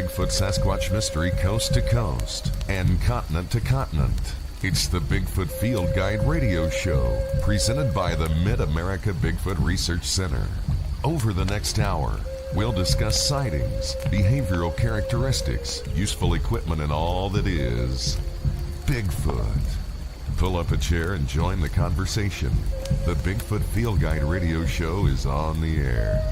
Bigfoot Sasquatch mystery coast to coast and continent to continent. It's the Bigfoot Field Guide radio show, presented by the Mid-America Bigfoot Research Center. Over the next hour, we'll discuss sightings, behavioral characteristics, useful equipment, and all that is Bigfoot. Pull up a chair and join the conversation. The Bigfoot Field Guide radio show is on the air.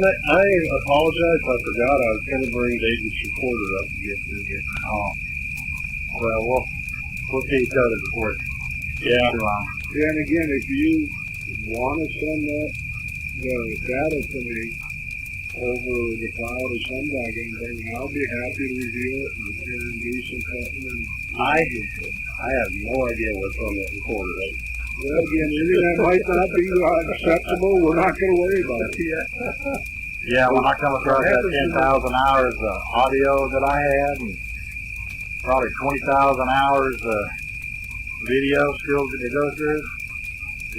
I apologize. I forgot I was going to bring David's recorder up to get through here. Oh. Well, we'll see each other before it's too long. Yeah, and again, if you want to send the data to me over the cloud or something, then I'll be happy to review it and do some cutting. I have no idea what's on that recorder. Well, again, anything that might not be acceptable, we're not going to worry about it. Yeah, when I come across that 10,000 hours of audio that I had, and probably 20,000 hours of video skills to go through,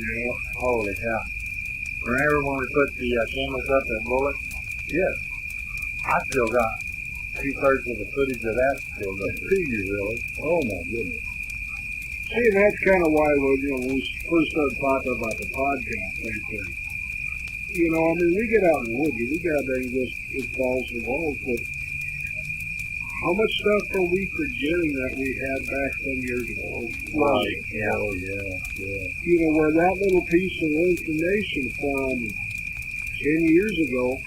yeah, holy cow. Remember when we put the cameras up at Bullet? Yes. I still got 2/3 of the footage of that still up. Do you really? Oh, my goodness. See, and that's kind of why when we first started talking about the podcast thing. We get out in the woods, we get out there and just balls and balls, but how much stuff are we forgetting that we had back 10 years ago? Right, yeah. Oh, yeah. Where that little piece of information from 10 years ago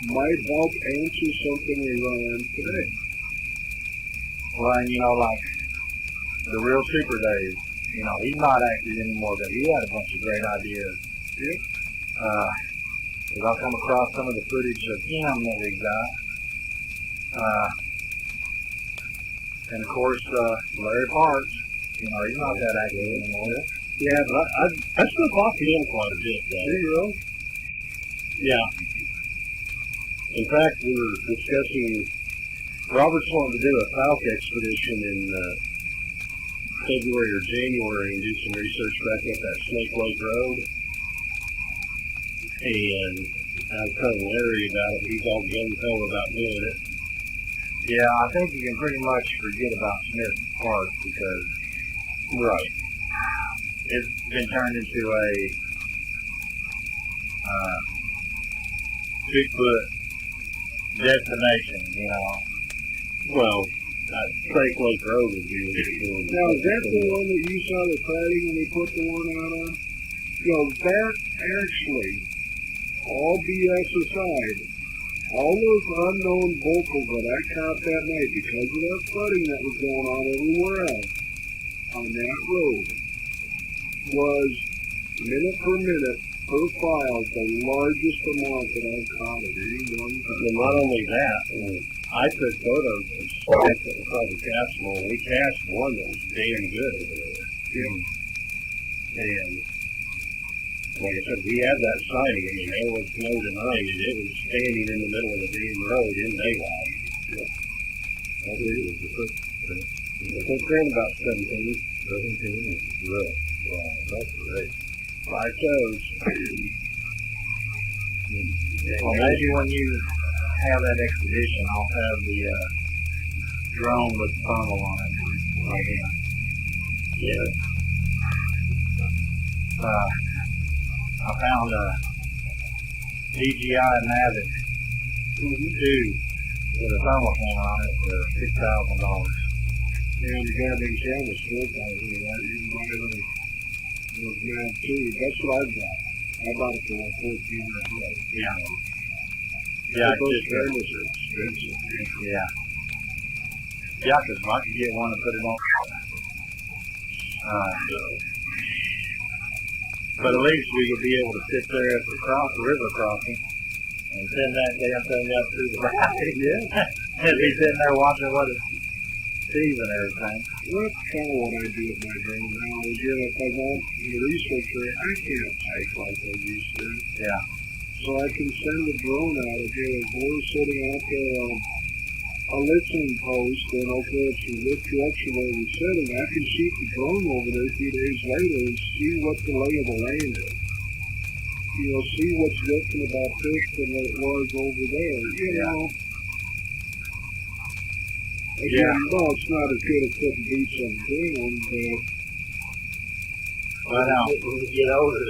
might help answer something we run into today. Well, and like the real Super Dave, he's not active anymore, but he had a bunch of great ideas. Yeah. Because I'll come across some of the footage of him that we got. And of course, Larry Parks, he's not that active anymore. Yeah, but I still talk to him quite a bit, though. Do you really? Yeah. In fact, we were discussing, Robert's wanting to do a falcon expedition in February or January and do some research back up that Snake Lake Road. And I was telling Larry about it. He's all gung-ho about doing it. Yeah, I think you can pretty much forget about Smith Park because it's been turned into a Bigfoot destination, Well, Snake Lake Road would be really. Now, is that the one that you saw the sighting when they put the one out on? That actually, all BS aside, all those unknown vocals that I caught that night because of that flooding that was going on everywhere else on that road was, minute per minute, per file, the largest amount that I've caught of any one time. And not only that, I took photos of spots that were probably castable, and we cast one that was damn good over there. Yeah. And like I said, we had that sighting. There was no denying it. It was standing in the middle of the damn road in daylight. Yeah. That was the footprint about 17. 17? Really? Wow, that's great. 5 toes. Well, maybe when you have that expedition, I'll have the drone with the funnel on it. Right in. Yeah. I found a DJI Mavic 2 with a thermal camera on it for $6,000. Yeah, you got a big camera still, probably, right? You can buy those Mavic 2. That's what I bought. I bought it for $1,400. Yeah. Yeah, But those just, cameras are expensive. yeah. Yeah, because I could get one and put it on. But at least we would be able to sit there at the river crossing and send that damn thing up through the valley. Yeah. And be sitting there watching what it sees and everything. Well, that's kind of what I do with my drone now. Is, if I want a researcher, I can't type like I used to. Yeah. So I can send the drone out. Okay, if we're sitting out there on a listening post, and okay, it's in this direction where we're sitting, I can shoot the drone over there a few days later and see what the lay of the land is. See what's different about this than what it was over there. You know. Again, no, it's not as good as putting boots on the ground, but I know. Get older.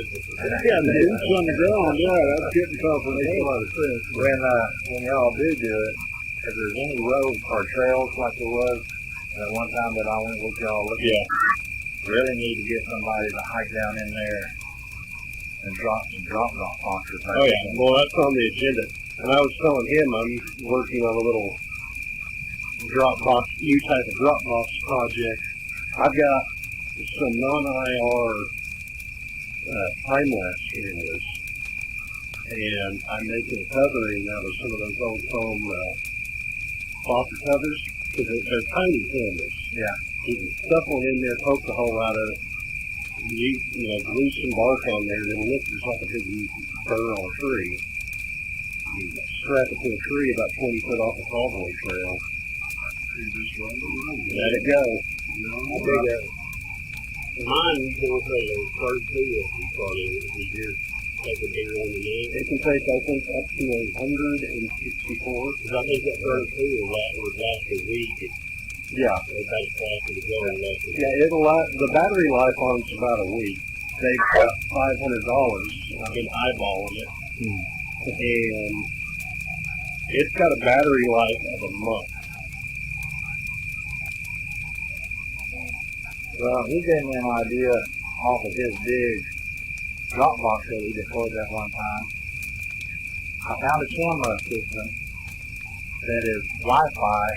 yeah, the boots on the ground, yeah, that's getting tougher. Makes a lot of sense. When y'all do it, if there's any roads or trails like there was at one time that I went with y'all looking at, really need to get somebody to hike down in there and drop boxes. Oh yeah, well that's on the agenda. And I was telling him I'm working on a little new type of Dropbox project. I've got some non-IR time-lapse cameras, and I'm making a covering out of some of those old foam faucet covers, because they're tiny cameras. Yeah. You can stuff one in there, poke the hole out of it, glue some bark on there, then look, there's like a big burr on a tree. You strap it to a tree about 20 foot off the Caldwell Trail. You just run around. Let it go. Mine, you can say a third two if you call it a deer. Take a deer on the neck. It can take, I think, up to 164. Because I think that third two would last a week. Yeah. It takes faster to go and less. Yeah, the battery life on it's about a week. They've got $500. I've been eyeballing it. And it's got a battery life of a month. Well, he gave me an idea off of his big Dropbox that he deployed that one time. I found a camera system that is Wi-Fi,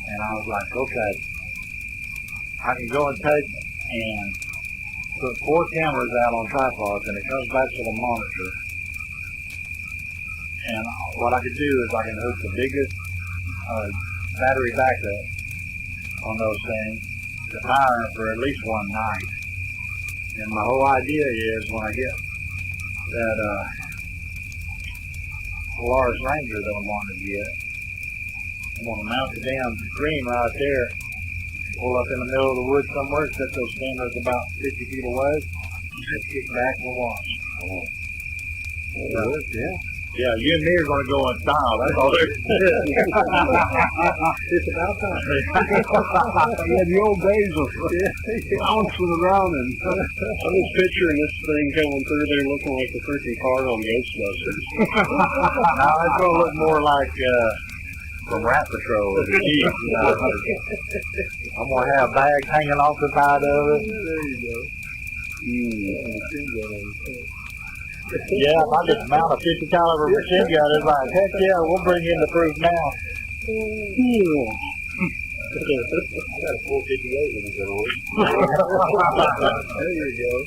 and I was like, okay, I can go and take and put 4 cameras out on tripods, and it comes back to the monitor. And what I could do is I can hook the biggest battery backup on those things to power for at least one night. And my whole idea is when I get that Polaris Ranger that I'm wanting to get, I'm going to mount the damn screen right there, pull up in the middle of the woods somewhere, set those cameras about 50 feet away, just kick back and watch. Yeah. Yeah, you and me are going to go on style. That's all there is. It's about time. Yeah, the old days of bouncing around and I'm just picturing this thing going through there looking like the freaking car on Ghostbusters. Now it's going to look more like from Rat Patrol or the Jeep. I'm going to have bags hanging off the side of it. There you go. Yeah, if I just mount a 50 caliber machine gun, it's like, heck yeah, we'll bring in the proof now. I got a 458 when you go on. There you go.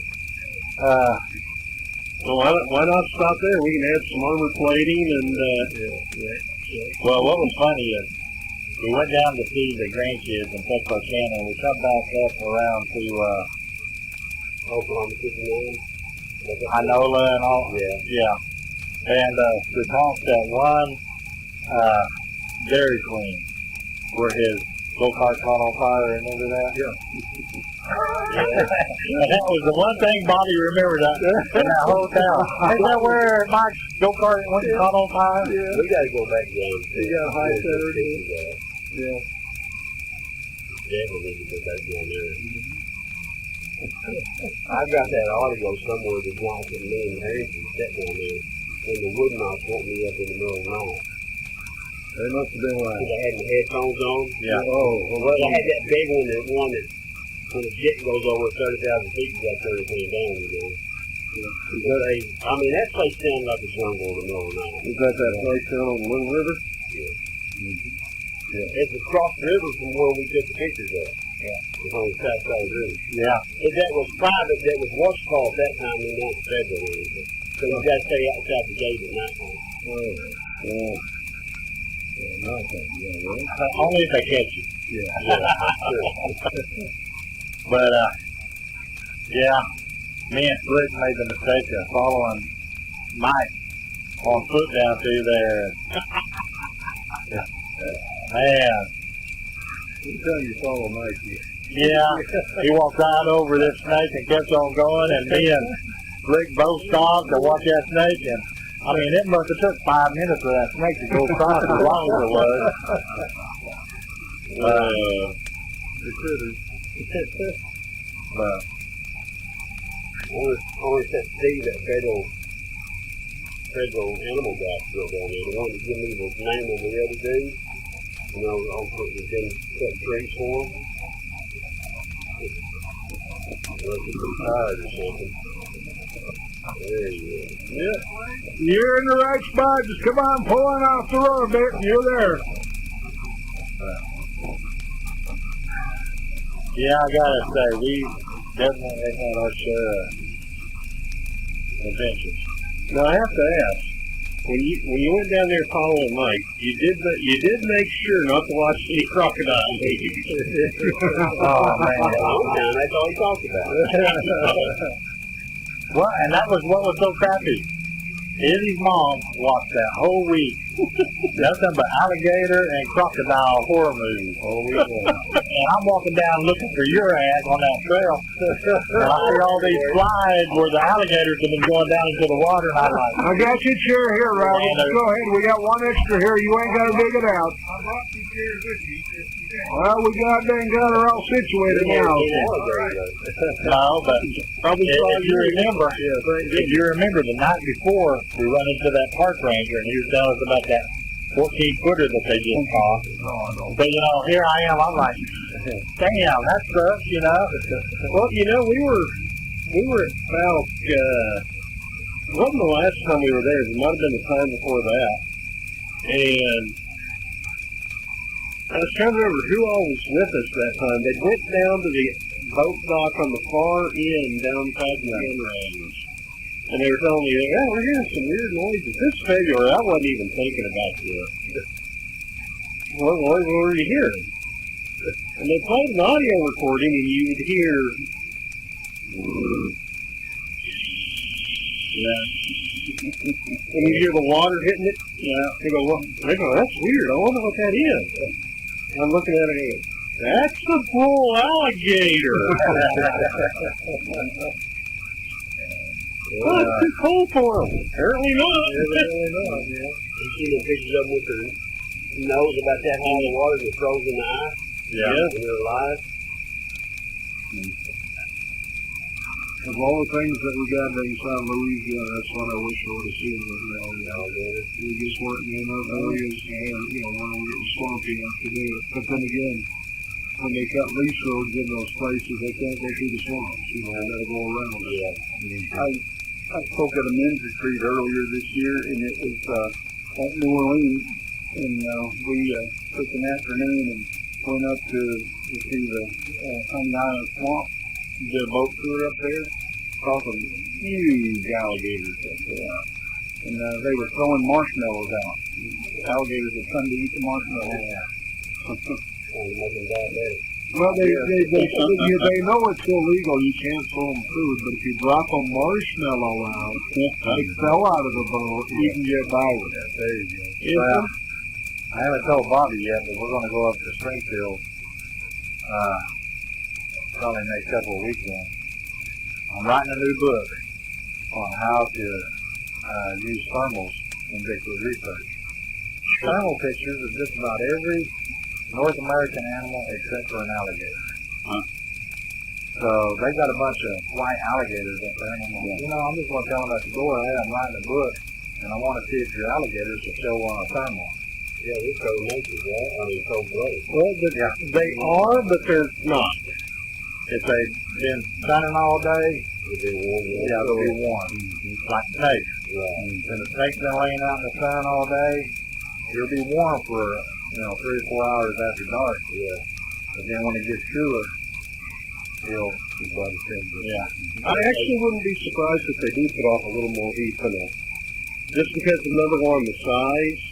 Well, why not stop there? We can add some armor plating and Well, what was funny is we went down to see the grandkids in Texarkana, and we come back up around to Oklahoma 59. Inola and all. Yeah. And we passed that one Dairy Queen where his go-kart caught on fire. Remember that? Yeah. And that was the one thing Bobby remembered in that whole town. Ain't that where Mike's go-kart went and caught on fire? Yeah. We got to go back down. You got a high Saturday. Yeah. Definitely need to go back down there. I've got that audio somewhere that Johnson and me and Harry sat down there when the wood mouse woke me up in the middle of the night. They must have been like, Because I had my headphones on. Yeah. oh, well, I had that big one that when the jet goes over 30,000 feet, you got 30 feet down, I mean, that place sounds like a jungle in the middle of the night. Is that place down on the Little River? Yeah. It's across the river from where we took the pictures at. Yeah. It's on the south side of the river. Yeah. If that was private, that was what's called at that time, we not federal or anything. So you got to stay outside the gate at night time. Only if they catch you. But, yeah, me and Slick made the mistake of following Mike on foot down through there. Man. Every time you follow Mike, Yeah, he walked right over this snake and kept on going, and me and Slick both stopped to watch that snake, and I mean, it must have took 5 minutes for that snake to go across as long as it was. the critters. Only that Steve, that federal animal guy still down there, the one that gave me the name of the other dude. You know, I'll put the thing, cut trees for him. Unless he's retired or something. There you go. Yeah. You're in the right spot. Just come on, pulling off the road a bit, and you're there. Yeah, I gotta say, we definitely had our share of adventures. Now I have to ask, when you went down there following Mike, you did make sure not to watch any crocodile movies. Oh man, That's all he talked about. well, and that was what was so crappy. Izzy's mom watched that whole week. Nothing but alligator and crocodile horror movies. And I'm walking down looking for your ass on that trail. And I see all these slides where the alligators have been going down into the water, and I'm like, I got your chair here, Robert. Go ahead. We got one extra here. You ain't got to dig it out. I brought two chairs with me. Well, we got her all situated now. no, but if you remember the night before, we run into that park ranger, and he was telling us about that 14-footer that they just caught. But, you know, here I am, I'm like, damn, that sucks, you know. Well, you know, we were at about, it wasn't the last time we were there, it might have been the time before that. And I was trying to remember who all was with us that time. They went down to the boat dock on the far end down past the end range. And they were telling me, yeah, we're hearing some weird noises. This February, I wasn't even thinking about this. What were you hearing? And they played an audio recording, and you would hear, and you hear the water hitting it. Yeah. They go, well, that's weird. I wonder what that is. And I'm looking at it and that's the bull alligator. Well, it's too cold for them. Apparently not. You see the pictures of them with their nose about that high in the water that froze in the eye? Yeah. When they're alive? Of all the things that we got inside Louisiana, that's what I wish I would have seen with the alligator. We just weren't in enough areas, where it was swampy enough to do it. But then again, when they cut lease roads in those places, they can't go through the swamps. They gotta go around. I spoke at a men's retreat earlier this year, and it was at New Orleans, and we took an afternoon and went up to see the Honey Island Swamp. Did a boat tour up there. Saw some huge alligators up there, and they were throwing marshmallows out. Alligators that come to eat the marshmallows. Well, they know it's illegal. You can't throw them food, but if you drop a marshmallow out, they fell out of the boat. You can get by with it. There you go. Well, I haven't told Bobby yet, but we're going to go up to Springfield probably next couple of weekends. I'm writing a new book on how to use thermals in Bigfoot research. Thermal pictures of just about every North American animal except for an alligator. So they got a bunch of white alligators up there. And I'm like, I'm just going to tell them at the door, hey, I'm writing a book, and I want to see if your alligators will show on a thermal. Yeah, they're cold natures, right? I mean, cold blooded. Well, they are, but they're not. if they've been sunning all day, they'll be warm. Like snakes. And the snake's been laying out in the sun all day, it'll be warm for 3 or 4 hours after dark. But then when it gets cooler, it'll be by the temperature. I actually wouldn't be surprised if they do put off a little more heat for them. Just because of number one, the size.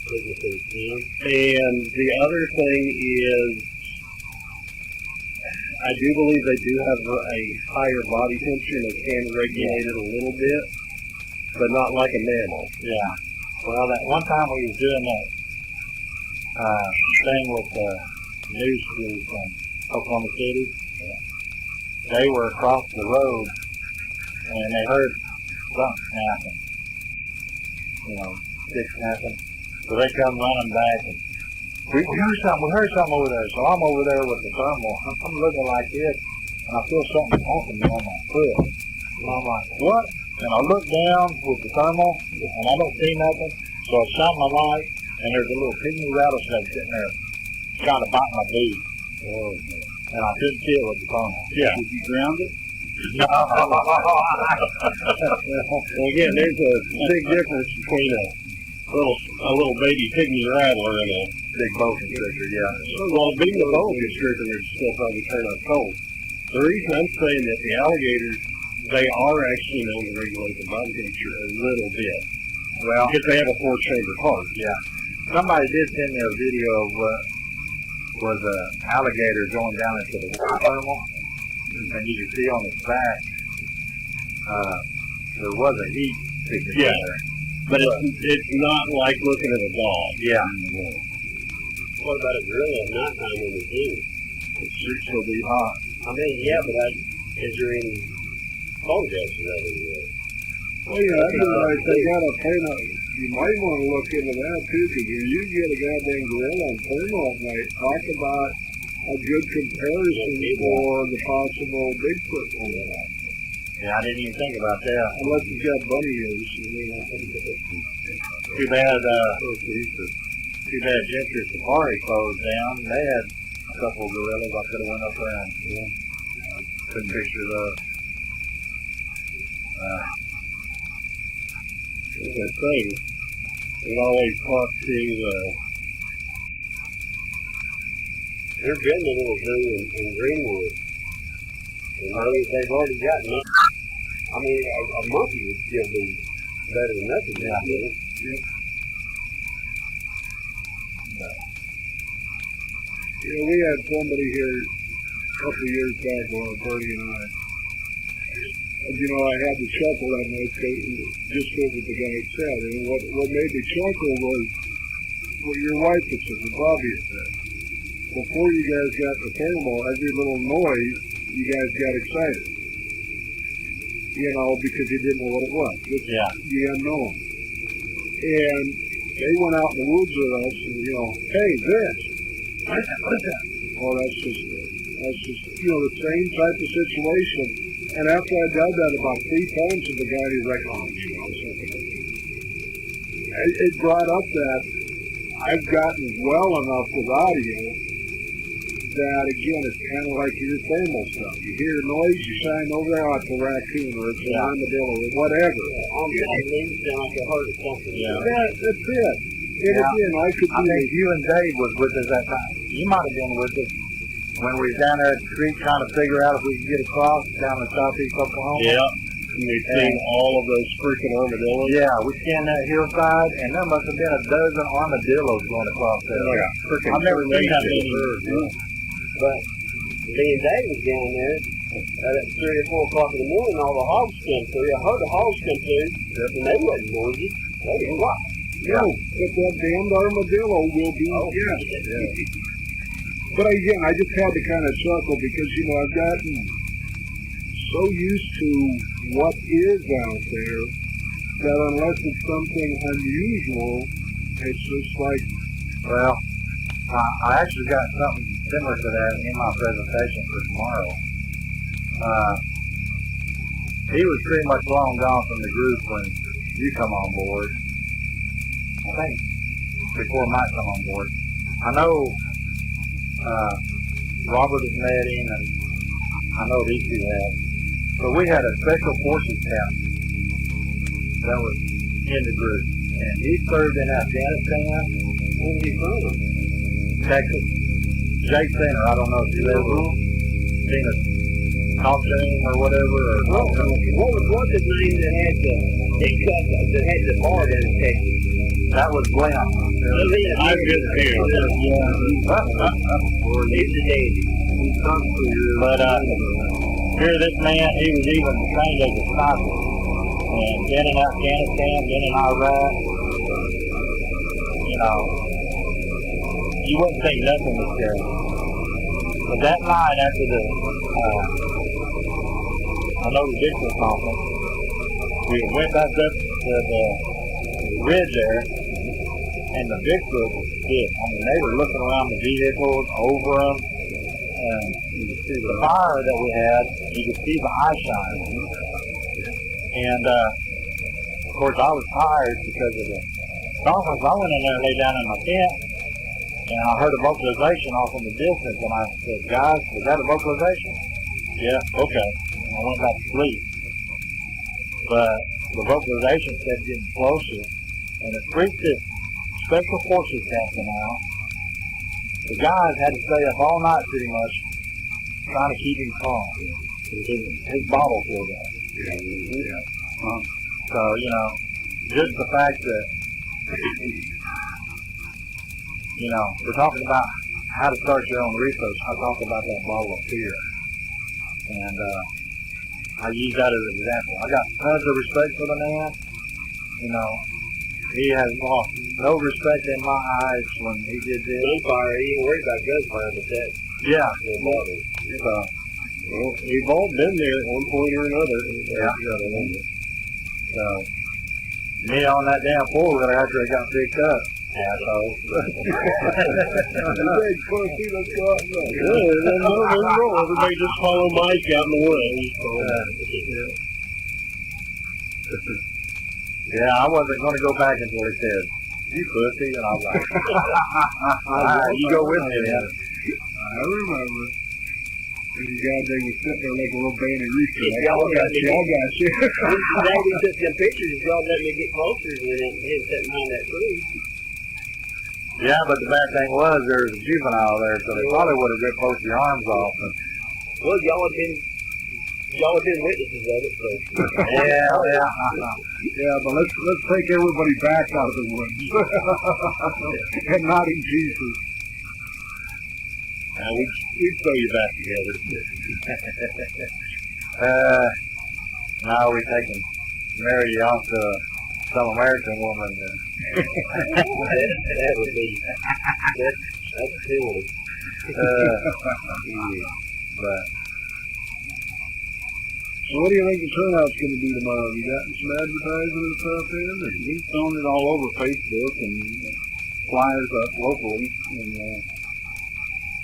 And the other thing is, I do believe they do have a higher body temperature and they can regulate it a little bit, but not like a mammal. Yeah. Well, that one time we was doing that thing with the news crew from Oklahoma City, they were across the road and they heard something happen. Sticks snapping. So they come running back and we heard something over there. So I'm over there with the thermal. I'm looking like this and I feel something poking me on my foot. And I'm like, what? And I look down with the thermal and I don't see nothing. So I shine my light and there's a little pygmy rattlesnake sitting there trying to bite my boot. And I couldn't see it with the thermal. Yeah. Did you ground it? No. Well, again, there's a big difference between a little baby pygmy rattler and a Big boa constrictor, well, being a boa constrictor, it's still probably turn up cold. The reason I'm saying that the alligators, they are actually known to regulate the body temperature a little bit. Well, because they have a 4-chamber heart. Yeah. Somebody did send me a video of what was an alligator going down into the thermal, and you can see on its back there was a heat signature there. But it's not like looking at a dog. Yeah. What about a gorilla at nighttime in the zoo? It should still be hot. I mean, yeah, but is there any photographs of that anywhere? Well, yeah, that's right. They got a thermal. You might want to look into that too, because if you get a goddamn gorilla on thermal at night, talk about a good comparison for the possible Bigfoot one. Yeah, I didn't even think about that. Unless you've got bunny ears. Too bad Gentry Safari closed down. They had a couple of gorillas I could have went up there and took pictures of. That thing. We always talk to. They're building a little zoo in Greenwood. And they've already got enough. I mean, a monkey would still be better than nothing. We had somebody here a couple of years back, Bernie and I. And, I had to chuckle that night just what the guy said. And what made me chuckle was what your wife had said, what Bobby had said. Before you guys got the thermal, every little noise, you guys got excited. Because you didn't know what it was. It's the unknown. And they went out in the woods with us and, hey, this. What is that? Oh, that's just the same type of situation. And after I did that about 3 times to the guy, he's like, something. It brought up that I've gotten well enough with audio that, again, it's kind of like your thermal stuff. You hear a noise, you shine over there, it's a raccoon or it's an armadillo or whatever. On the sound like a heart or something. That's it. And again, I think you and Dave was with us that time. You might have been with us when we were down there at the creek trying to figure out if we could get across down in southeast Oklahoma. Yeah. And we've seen all of those freaking armadillos. Yeah, we scanned that hillside, and there must have been a dozen armadillos going across there. I've never seen that many birds. But me and Dave was down there at 3 or 4 o'clock in the morning, all the hogs come through. I heard the hogs come through, and they wasn't noisy. They were quiet. Yeah, but that damned armadillo will be, But again, I just had to kind of chuckle because, I've gotten so used to what is out there that unless it's something unusual, it's just like... Well, I actually got something similar to that in my presentation for tomorrow. He was pretty much long gone from the group when you come on board. I think before Mike come on board. I know Robert has met him and I know these two have. But we had a special forces captain that was in the group, and he served in Afghanistan. Where was he from? Texas. Jake Center, I don't know if you've ever seen a talk to him or whatever. Or What's his name that had the bar down in Texas? that was Glenn. I've been there. He's a dandy. But here, this man, he was even trained as a sniper, and been in Afghanistan, been in Iraq. You know, you wouldn't think nothing was scary. But that night after the Bigfoot Conference, we went back up to the ridge there, and the Bigfoot was big. I mean, they were looking around the vehicles, over them, and you could see the fire that we had, you could see the eye shine. And, of course, I was tired because of the conference. I went in there and lay down in my tent, and I heard a vocalization off in the distance, and I said, guys, was that a vocalization? Yeah, okay. And I went back to sleep. But the vocalization kept getting closer, and it freaked this special forces captain out. The guys had to stay up all night pretty much, trying to keep him calm. His bottle filled up. So, you know, just the fact that, you know, we're talking about how to start your own research. I talk about that bottle of fear. And I use that as an example. I got tons of respect for the man. You know, he has lost no respect in my eyes when he did this. Gunfire, he ain't worried about gunfire, but that. Yeah. Well, we've all been there at one point or another. Yeah. So, me on that damn four-wheeler after it got picked up. Asshole. Everybody just follow Mike out in the woods. Yeah, I wasn't going to go back until he said, you pussy, and I was like, all right, you go with me, man. I remember. These guys, they were sitting there like a little band of rooster. Like, Y'all got you. Today we took them pictures, y'all let me get closer, and then sitting behind that tree. Yeah, but the bad thing was there was a juvenile there, so they probably would have ripped both your arms off. Well, y'all have been witnesses of it, so. Yeah, but let's take everybody back out of the woods. And not in Jesus. We'd throw you back together. Now we're taking Mary off to some American woman. That would be, that's silly. But. So what do you think the turnout's going to be tomorrow? You gotten some advertising and stuff in? We've thrown it all over Facebook and flyers up locally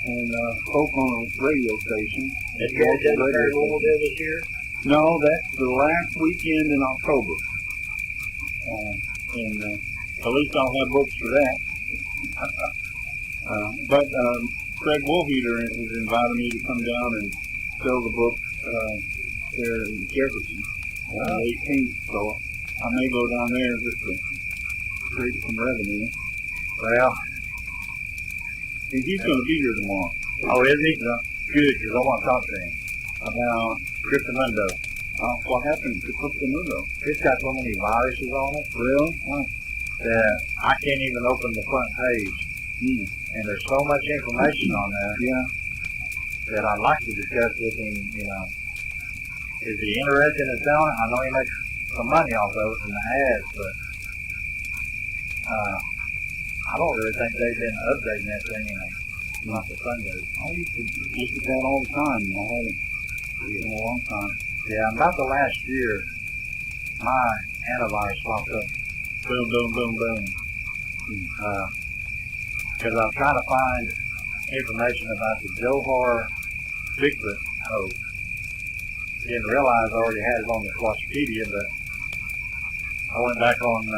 and spoke on a radio station. Have you guys done the paranormal deal this year? No, that's the last weekend in October. And at least I'll have books for that. But Craig Woolheater has invited me to come down and sell the book there in Jefferson on the 18th, so I may go down there just to create some revenue. Well, He's going to be here tomorrow. oh, is he? No. Good, because I want to talk to him about Cryptomundo. What happened to Cryptomundo? It's got so many viruses on it Really? that I can't even open the front page. And there's so much information on there that I'd like to discuss with him, you know. Is he interested in selling it? I know he makes some money off of it in the ads, but I don't really think they've been updating that thing in not the Sundays. I used to look at that all the time. I haven't in a long time. Yeah, about the last year, my antivirus popped up. Boom, boom, boom, boom. Because I was trying to find information about the Johar Bigfoot hoax. Didn't realize I already had it on the Squatchpedia, but I went back on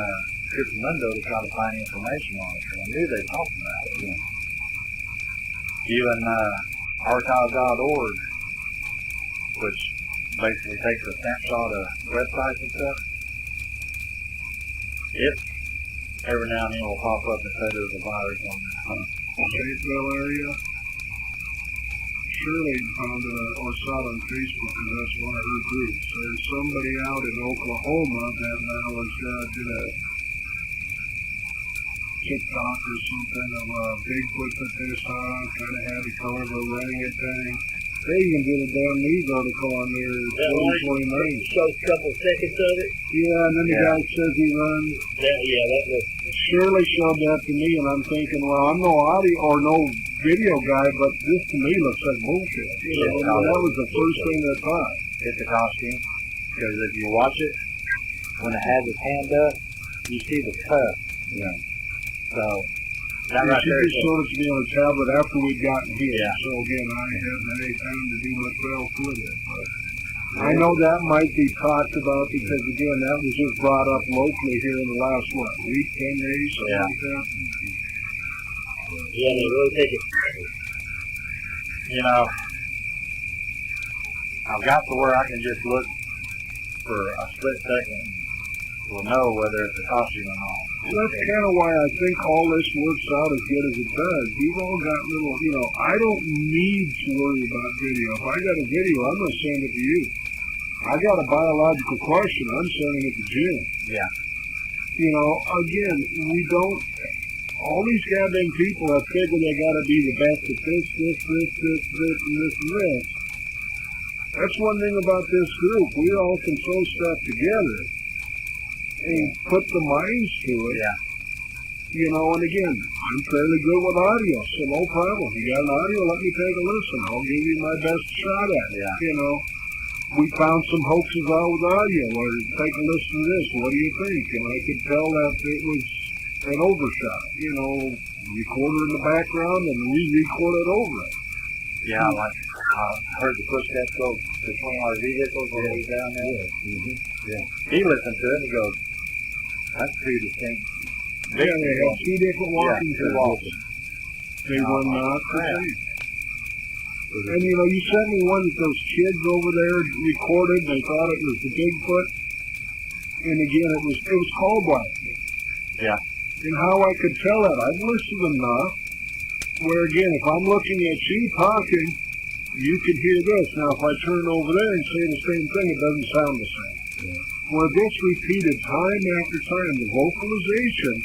Cryptomundo to try to find information on it, because I knew they talked about it. Even archive.org which basically takes a snapshot of websites and stuff. It every now and then will pop up and say there's a virus on there. Fayetteville area. Shirley found it or saw it on Facebook because that's one of her groups. There's somebody out in Oklahoma that now has got TikTok or something of a Bigfoot that they saw, kind of had the color of a orangutan. They even did a damn news article on their 2029. Shows a couple seconds of it. Yeah, and then the guy says he runs. That was. Shirley showed that to me, and I'm thinking, well, I'm no audio or no video guy, but this to me looks like bullshit. You know, that was the first thing I thought. It's a costume, because if you watch it, when it has its hand up, you see the cut. Yeah. So, that right she there just showed it to me on a tablet after we'd gotten here. Yeah. So again, I haven't had any time to do much else with it. But I know that might be talked about because again, that was just brought up locally here in the last week, 10 days, something like that. Yeah, they really take it. You know, I've got to where I can just look for a split second. We'll know whether it's a costume or not. That's kind of why I think all this works out as good as it does. We've all got little, you know, I don't need to worry about video. If I got a video, I'm going to send it to you. I got a biological question, I'm sending it to Jim. Yeah. You know, again, we don't, all these goddamn people have figured they got to be the best at this, and this. That's one thing about this group. We all can throw stuff together and put the minds to it. Yeah. You know, and again, I'm fairly good with audio, so no problem. You got an audio, let me take a listen. I'll give you my best shot at it. Yeah. You know, we found some hoaxes out with audio, or take a listen to this. What do you think? And I could tell that it was an overshot. You know, recorder in the background and re-record it over it. Yeah, like I heard the footsteps go between our vehicles when we was down there. Yeah. Mm-hmm. Yeah. He listened to it and he goes, that's two distinct. Yeah, they had two different walking tracks. They were not the same. And you know, you sent me one that those kids over there recorded and they thought it was the Bigfoot. And again, it was call blasting. Yeah. And how I could tell that, I've listened enough where again, if I'm looking at you talking, you can hear this. Now if I turn over there and say the same thing, it doesn't sound the same. Yeah. Where this repeated time after time, the vocalization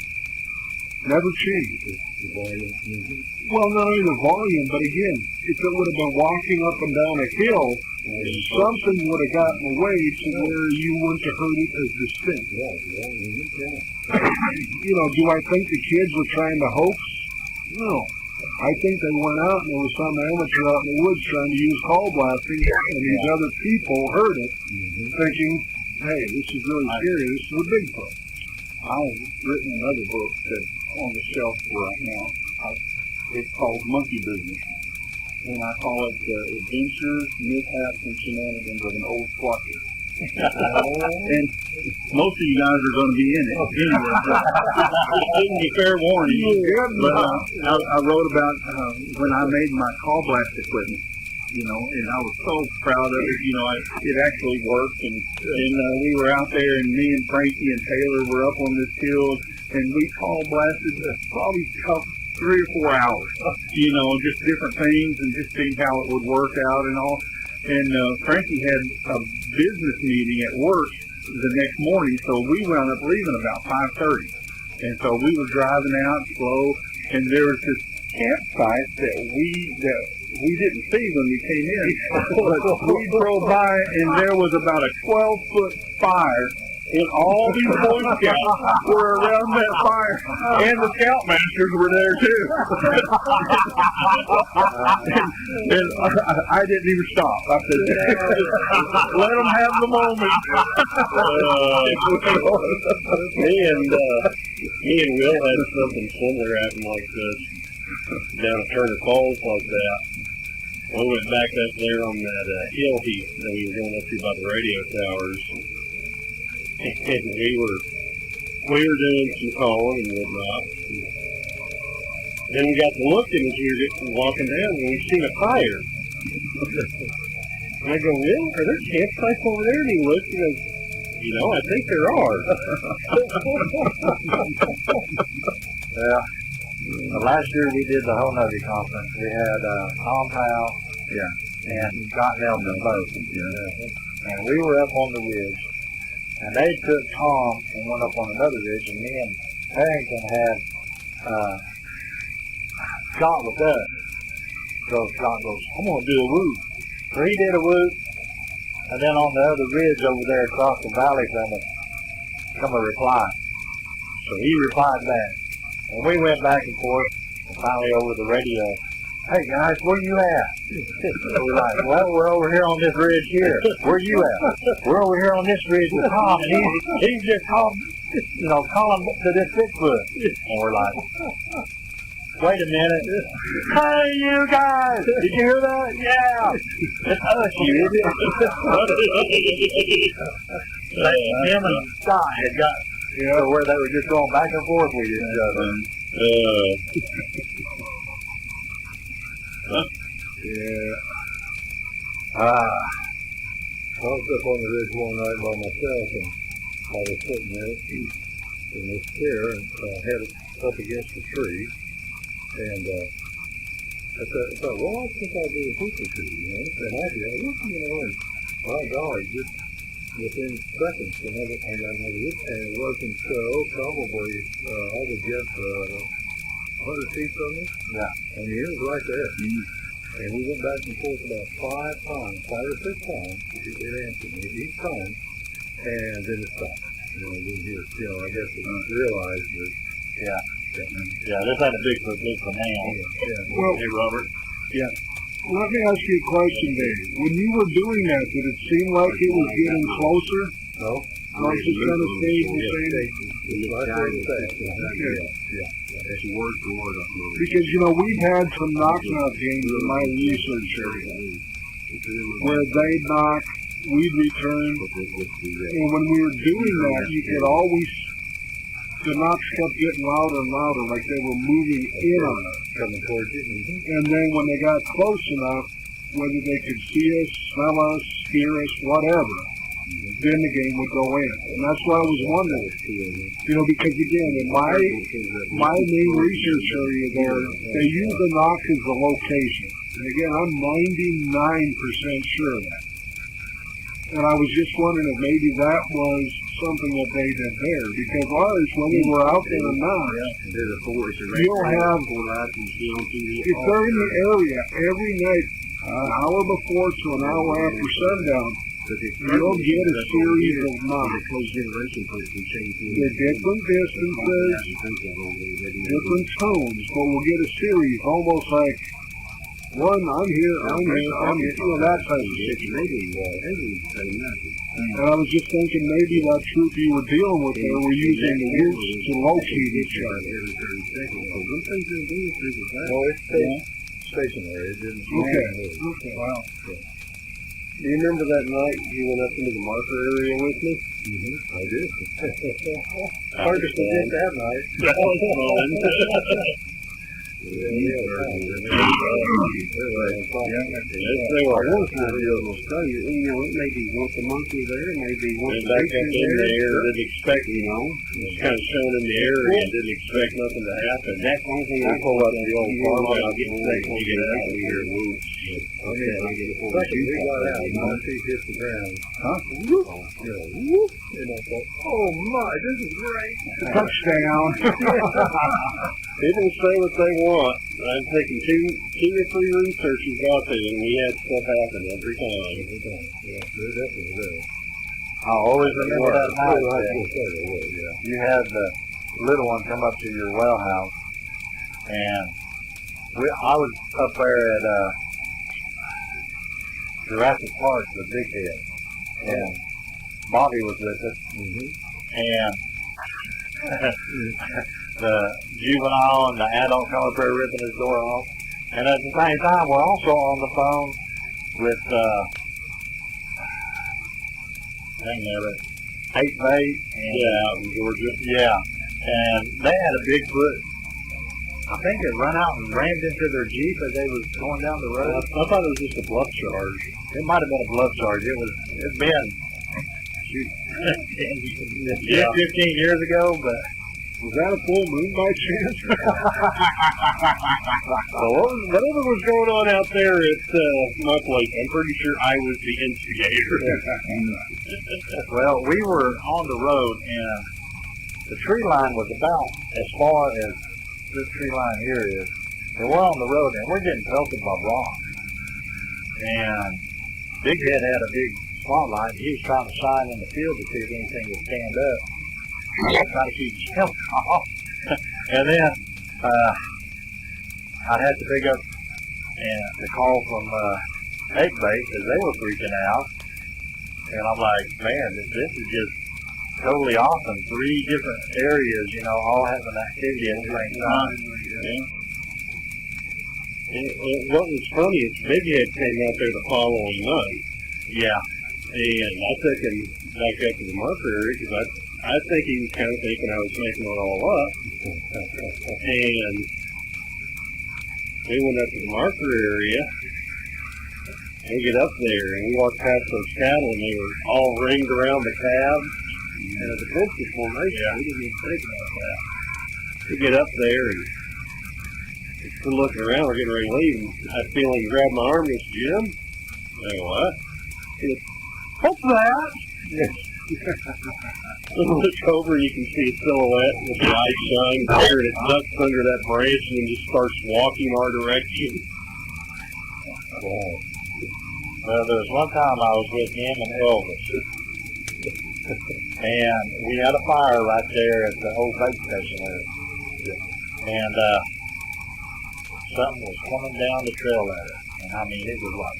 never changed. The volume. Mm-hmm. Well, not only the volume, but again, if it would have been walking up and down a hill, something would have gotten away to where you wouldn't have heard it as distinct. You know, do I think the kids were trying to hoax? No. I think they went out and there was some amateur out in the woods trying to use call blasting, and these other people heard it, thinking, hey, this is really scary, this is a Bigfoot. I've written another book that's on the shelf right now. It's called Monkey Business. And I call it the Adventures, Mishaps, and Shenanigans of an Old Squatcher. And most of you guys are going to be in it. Anyway, just giving you fair warning. But I wrote about when I made my call blast equipment. You know, and I was so proud of it. You know, it actually worked. And we were out there, and me and Frankie and Taylor were up on this hill, and we call blasted probably tough 3 or 4 hours. You know, just different things and just seeing how it would work out and all. And Frankie had a business meeting at work the next morning, so we wound up leaving about 5:30. And so we were driving out slow, and there was this campsite that we didn't see when we came in. But we drove by, and there was about a 12-foot fire, and all these Boy Scouts were around that fire, and the Scoutmasters were there too. and I didn't even stop. I said, let them have the moment. Me and Will had something similar happen like this down at Turner Falls like that. We went back up there on that hill heap that we were going up to by the radio towers. And we were doing some calling and whatnot. Then we got to looking as we were walking down, and we seen a fire. And I go, well, are there campsites over there? And he looks and goes, you know, I think there are. Yeah. Last year we did the whole Navy conference. We had Tom Powell and Scott Nelson both. And we were up on the ridge. And they took Tom and went up on another ridge. And me and Harrington had Scott with us. So Scott goes, I'm going to do a whoop. So he did a whoop. And then on the other ridge over there across the valley from us, come a reply. So he replied back. And we went back and forth, and finally over the radio, hey guys, where you at? So we're like, well, we're over here on this ridge here. Where you at? We're over here on this ridge with Tom, and he's just calling to this Bigfoot. And we're like, wait a minute. Hey, you guys! Did you hear that? Yeah! It's us, you idiot. Him and Scott had got where they were just going back and forth with each other. I was up on the ridge one night by myself, and I was sitting there in this chair and had it up against the tree. And I thought, well, I think I'll do a hoop or two, you know. And I did. And my golly, just within seconds, and it wasn't probably, I would guess 100 feet from me. Yeah. And he was right there. And we went back and forth about 5 or 6 times. It answered me each time, and then it stopped. You know, I guess it realized that. Yeah, this had a Bigfoot now. Well, Hey, Robert. Yeah. Let me ask you a question, Dave. When you were doing that, did it seem like it was getting closer? No. Or it just kind of stayed the same? Because, we've had some knock-knock games in my research area where they'd knock, we'd return, and when we were doing that, you could always, the knocks kept getting louder and louder, like they were moving in on us. Coming towards you. And then when they got close enough, whether they could see us, smell us, hear us, whatever, then the game would go in. And that's what I was wondering. Because again, in my main research area there, they use the knock as the location. And again, I'm 99% sure of that. And I was just wondering if maybe that was something that they did there. Because ours, when we were out there or not, you'll have, if they're in the area every night, an hour before to an hour after sundown, you'll get a series of knocks. They're different distances, different tones, but we'll get a series, almost like one, I'm here, that type of situation. And I was just thinking maybe that troop you were dealing with there were using the roots to locate each other. No, it's stationary. It didn't. Okay. Wow. Do you remember that night you went up into the marker area with me? I did. Hard to forget that night. That was fun. Yes, they were. I was going to be able to tell you, it may be once a month you're there, maybe once a back week up in you're the there. air, didn't expect, it's kind of showing in the area and didn't expect nothing to happen. That's one thing I pull up the old farm I'll out, get get sick you get out of here. Okay, we got out. My feet hit the ground. Huh? And I thought, oh my, this is great. Touchdown. People say what they want. I'm taking two or three researchers out there, and we had stuff happen every time. Yeah, they're definitely there. I always remember that night. You had the little one come up to your well house, and I was up there at Jurassic Park, the Big Head, and Bobby was with us, and the juvenile and the adult come up there ripping his door off, and at the same time we're also on the phone with APES and Georgia. and they had a Bigfoot I think they run out and rammed into their Jeep as they was going down the road. I thought it was just a bluff charge. It might have been a bluff charge. It's been, shoot, 15 years ago, but. Was that a full moon by chance? So whatever was going on out there at my place, I'm pretty sure I was the instigator. Well, we were on the road, and the tree line was about as far as this tree line here is. And we're on the road, and we're getting pelted by rocks. And Big Head had a big spotlight. He was trying to shine in the field to see if anything would stand up. Trying to keep him off. And then I had to pick up the call from APES as they were freaking out. And I'm like, man, this is just totally awesome. 3 different areas, you know, all having activity at the same time. Yeah. What was funny is Big Head came out there the following night. Yeah. And I took him back up to the marker area because I think he was kind of thinking I was making it all up. And we went up to the marker area, and we get up there, and we walked past those cattle, and they were all ringed around the calves. And at the fence formation, we didn't even think about that. We get up there, and we're looking around, we're getting ready to leave, and I feel him grab my arm and goes, Jim? I go, what? He goes, what's that? Look over, you can see a silhouette with the light shine there, and it ducks under that branch and then just starts walking our direction. Well, there was one time I was with him and Elvis, and we had a fire right there at the old bait station there. And something was coming down the trail at us, and I mean, it was like,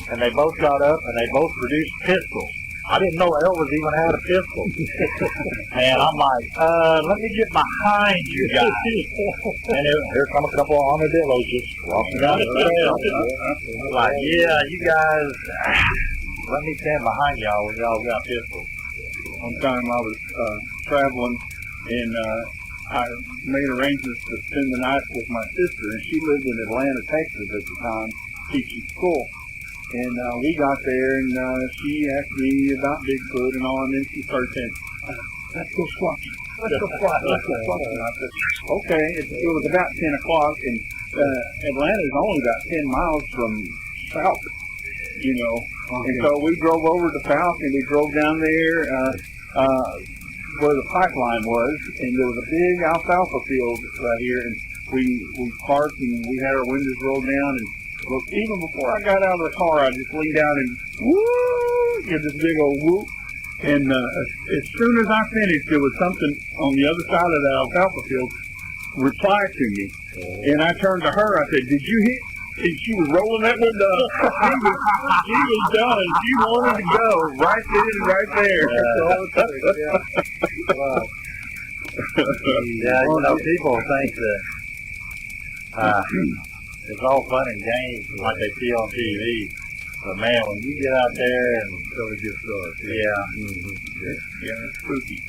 and they both got up and they both produced pistols. I didn't know Elvis even had a pistol. And I'm like, let me get behind you guys. And here come a couple of armadillos just walking down the trail. I'm like, yeah, you guys, let me stand behind y'all when y'all got pistols. One time I was traveling, and I made arrangements to spend the night with my sister, and she lived in Atlanta, Texas at the time, teaching school. And we got there, and she asked me about Bigfoot and all, and then she started saying, let's go squatching. Let's go squatching. Let's go squatching. And I said, okay. It was about 10 o'clock, and Atlanta is only about 10 miles from South, you know. Okay. And so we drove over to South, and we drove down there where the pipeline was, and there was a big alfalfa field right here, and we parked, and we had our windows rolled down, and well, even before I got out of the car, I just leaned down and woo, get this big old whoop. And as soon as I finished, there was something on the other side of the alfalfa field reply to me. And I turned to her. I said, "Did you hit?" And she was rolling that window up. She was done. She wanted to go right then and right there. Yeah, you know, people think that it's all fun and games like they see on TV. But man, when you get out there and Really gets dark. yeah, Yeah, it's spooky.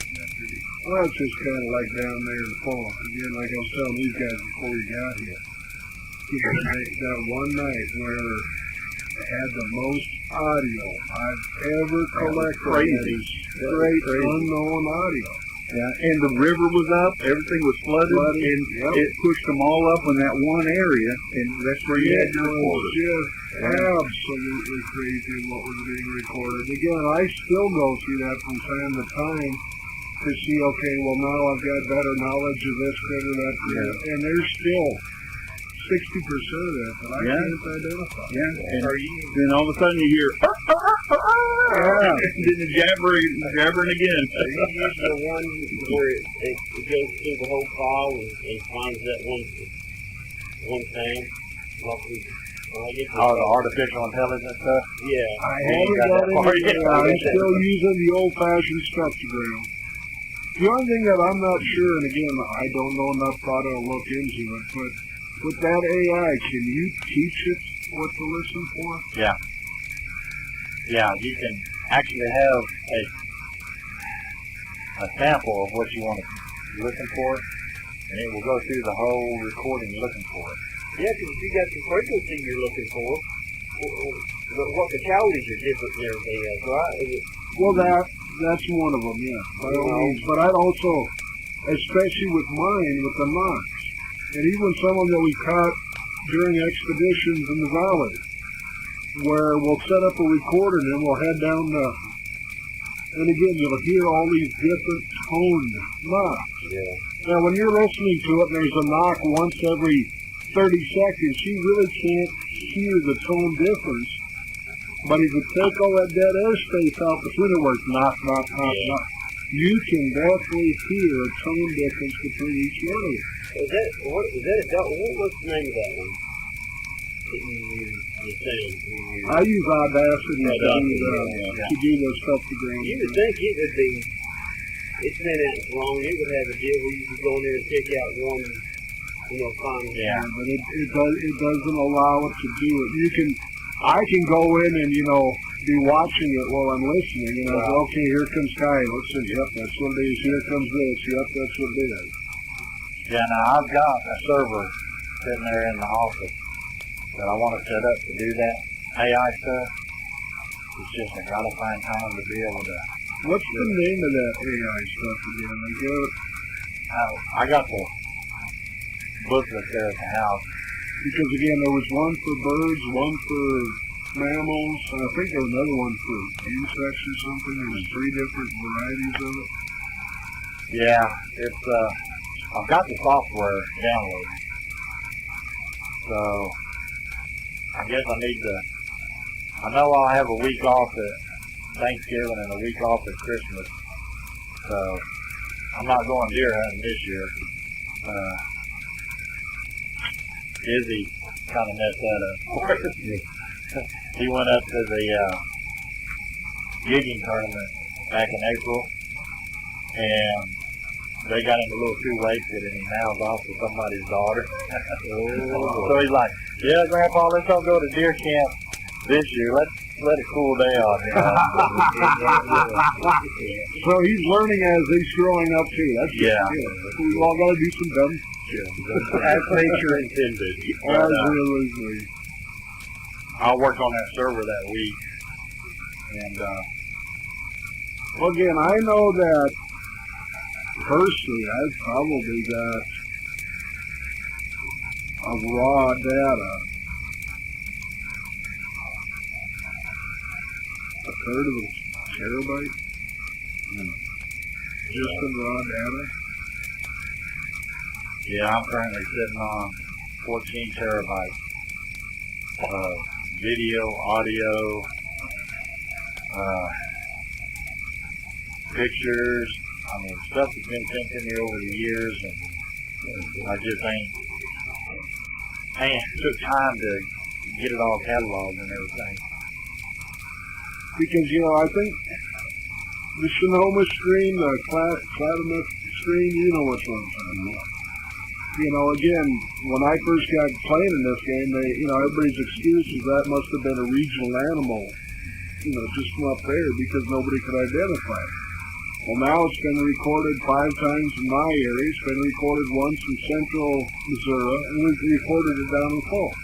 Well, it's just kind of like down there in the fall. Again, like I was telling these guys before we got here. That one night where I had the most audio I've ever collected. Crazy. Straight unknown audio. Yeah, and the river was up, everything was flooded, and it pushed them all up in that one area, and that's where you had your recorder. Just absolutely crazy what was being recorded. Again, I still go through that from time to time to see, okay, well, now I've got better knowledge of this critter, that critter, and there's still 60% of that that I can't identify. Yeah, and then all of a sudden you hear, Yeah. and then the jabbering again. Are you using the one where it goes through the whole file and finds that one thing? all the artificial intelligence stuff. Yeah. I haven't got it. I'm still using the old-fashioned spectrogram. The only thing that I'm not sure, and again, I don't know enough how to look into it, but with that AI, can you teach it what to listen for? Yeah. Yeah, you can actually have a sample of what you want to looking for it, and it will go through the whole recording looking for it. Yeah, because if you got the frequency you're looking for, what the calories are different and everything else, right? Well, that's one of them, yeah, by all means. But I'd also, especially with mine, with the knocks, and even some of them that we caught during expeditions in the valley, where we'll set up a recorder and then we'll head down and again, you'll hear all these different toned knocks. Yeah. Now, when you're listening to it and there's a knock once every 30 seconds, you really can't hear the tone difference. But if you take all that dead airspace out between the words knock, knock, knock, knock, you can definitely hear a tone difference between each one of them. What was the name of that one? That you use the sound? I use Audacity to do this stuff to ground. You would think it would be, it's been out so long, it would have a deal where you could go in there and pick out one, final. Yeah, but it doesn't allow it to do it. I can go in and, be watching it while I'm listening, and I go, okay, here comes Kyle. Let's see, yep, that's what it is. Here comes this. Yep, that's what it is. Yeah, now I've got a server sitting there in the office that I want to set up to do that AI stuff. It's just I gotta find time to be able to. What's the name of that AI stuff again? I got the booklet there at the house. Because again, there was one for birds, one for mammals, and I think there was another one for insects or something. There was 3 different varieties of it. Yeah, it's I've got the software downloaded, so I guess I know I'll have a week off at Thanksgiving and a week off at Christmas, so I'm not going deer hunting this year. Izzy kind of messed that up. He went up to the gigging tournament back in April, and they got him a little too wasted, and he mouthed off to somebody's daughter. So he's like, "Yeah, Grandpa, let's all go to deer camp this year. Let's let it cool down." So he's learning as he's growing up too. That's good. We all got to do some dumb shit. As nature intended. Absolutely. I'll work on that server that week, and well, again, I know that personally, I've probably got of raw data, a third of a terabyte, just in raw data. Yeah, I'm currently sitting on 14 terabytes of video, audio, pictures. I mean, stuff that's been sent to me over the years, and I just ain't took time to get it all cataloged and everything. Because, I think the Sonoma stream, the Clatimate stream, you know which one I'm talking about. Again, when I first got playing in this game, everybody's excuse is that must have been a regional animal, just from up there because nobody could identify it. Well, now it's been recorded 5 times in my area. It's been recorded once in central Missouri, and we've recorded it down in Fall.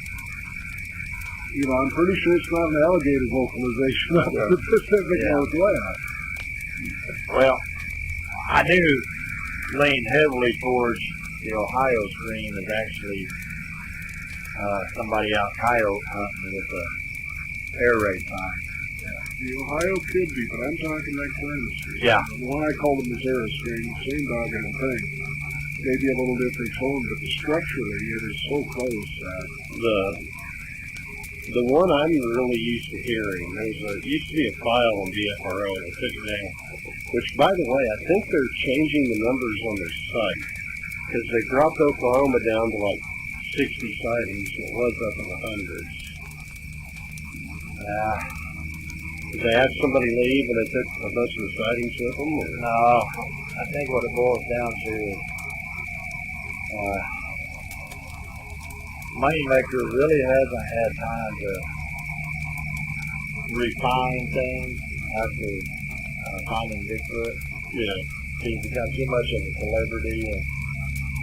I'm pretty sure it's not an alligator vocalization of the Pacific Northwest. Well, I do lean heavily towards the Ohio stream is actually somebody out coyote hunting with a air raid sign. The Ohio could be, but I'm talking that Climate stream. Yeah. The one I call the Missouri stream, same doggone thing. Maybe a little different tone, but structurally it is so close that the one I'm really used to hearing, used to be a file on BFRO, and I took it down. Which, by the way, I think they're changing the numbers on their site. Because they dropped Oklahoma down to like 60 sightings, and it was up in the hundreds. Did they have somebody leave and they took a bunch of the sightings with them? Or? No, I think what it boils down to is Moneymaker really hasn't had time to refine things after finding Bigfoot. Yeah. He's become too much of a celebrity, and